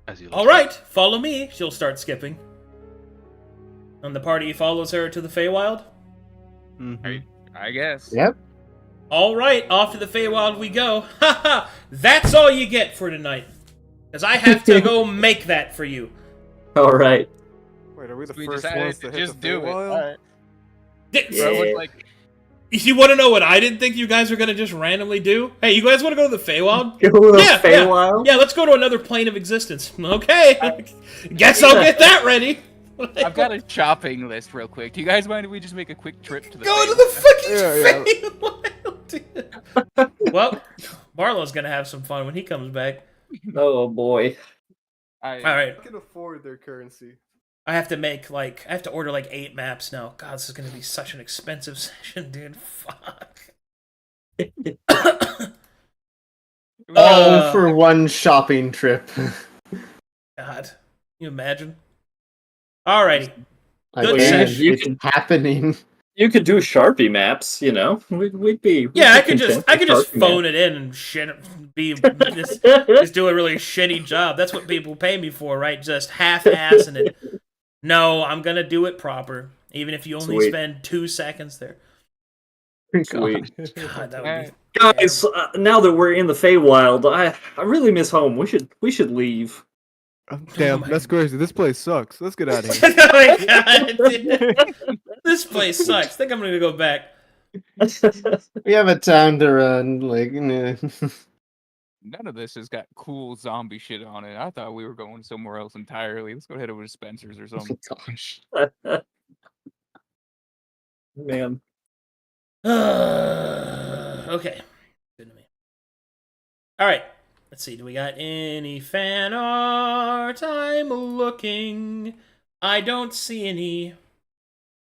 As he looks All right, follow me. She'll start skipping. And the party follows her to the Feywild. Mhm. I guess. Yep. All right, off to the Feywild we go. Haha, that's all you get for tonight. Because I have to go make that for you. All right. Wait, are we the We first decided ones to to hit just the do it. Feywild? Alright. Yeah. Bro, it's like, You want to know what I didn't think you guys were going to just randomly do? Hey, you guys want to go to the Feywild? Go to the Yeah, Feywild? yeah, let's go to another plane of existence. Okay. Guess I'll get that ready. I've got a shopping list real quick. Do you guys mind if we just make a quick trip to the Go to Feywild? the fucking Feywild. Well, Marlo's going to have some fun when he comes back. Oh boy. All right. I can afford their currency. I have to order 8 maps now. God, this is going to be such an expensive session, dude. Fuck. All for one shopping trip. God. Can you imagine? Alrighty. I Good can. session. It's happening. You could do Sharpie maps, you know. We'd be. Yeah, I content could just with Sharpie phone maps. it in and just do a really shitty job. That's what people pay me for, right? Just half-assing it. No, I'm gonna do it proper, even if you only Sweet. spend 2 seconds there. Sweet. God, that would be. Guys, now that we're in the Feywild, I really miss home. We should leave. Damn, my- that's crazy. This place sucks. Let's get out of here. Oh my God, dude. This place sucks. I think I'm gonna go back. We have a time to run. Like, nah. None of this has got cool zombie shit on it. I thought we were going somewhere else entirely. Let's go head over to Spencer's or something. Gosh. Man. Okay. Good to me. All right. Let's see. Do we got any fan art? I'm looking. I don't see any.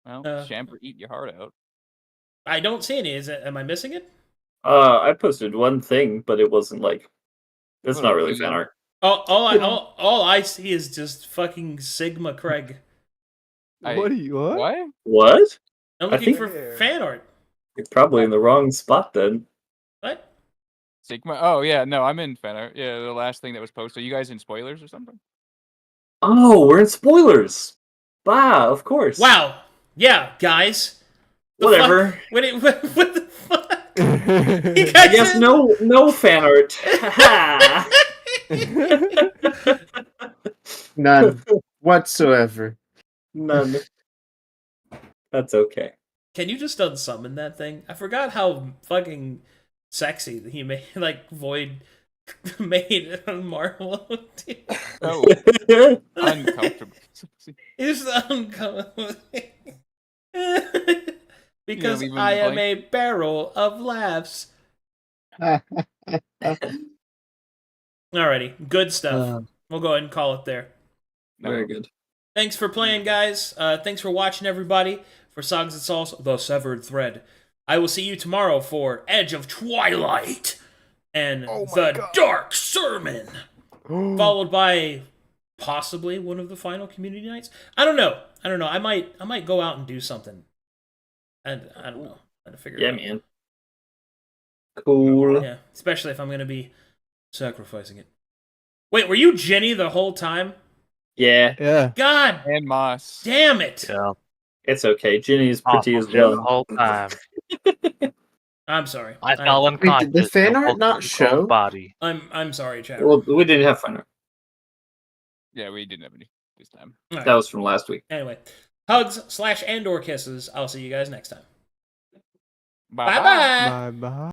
Well, Chamber, eat your heart out. I don't see any. Am I missing it? I posted one thing, but it wasn't like. It's not really fan art. All I see is just fucking Sigma Craig. What are you? What? What? I'm I looking think- for fan art. You're probably in the wrong spot then. What? Sigma. Oh yeah, no, I'm in fan art. Yeah, the last thing that was posted. Are you guys in spoilers or something? Oh, we're in spoilers. Bah, of course. Wow. Yeah, guys. The Whatever. fuck? What the fuck? You I guys guess in- no fan art. Ha. None whatsoever. None. That's okay. Can you just unsummon that thing? I forgot how fucking sexy he made, Void made Marvel. Oh, uncomfortable. It's uncomfortable. Because leave him I am blank? a barrel of laughs. Alrighty, good stuff. We'll go ahead and call it there. Very good. Thanks for playing, guys. Thanks for watching, everybody. For Sagas and Solace, The Severed Thread. I will see you tomorrow for Edge of Twilight and The Dark Sermon, followed by possibly one of the final community nights. I don't know. I might go out and do something. And I don't know how to figure it out. Yeah, man. Cool. Yeah, especially if I'm gonna be sacrificing it. Wait, were you Jenny the whole time? Yeah, Yeah. God And Moss. damn it! Yeah. it's okay. Ginny's pretty as Awful the well. whole time. I'm sorry. I fell Wait, did unconscious. the fan in a art not cold show? Body. I'm sorry, Chad. Well, we didn't have fan art. Yeah, we didn't have any this time. All right. That was from last week. Anyway, hugs / and/or kisses. I'll see you guys next time. Bye Bye bye. Bye bye.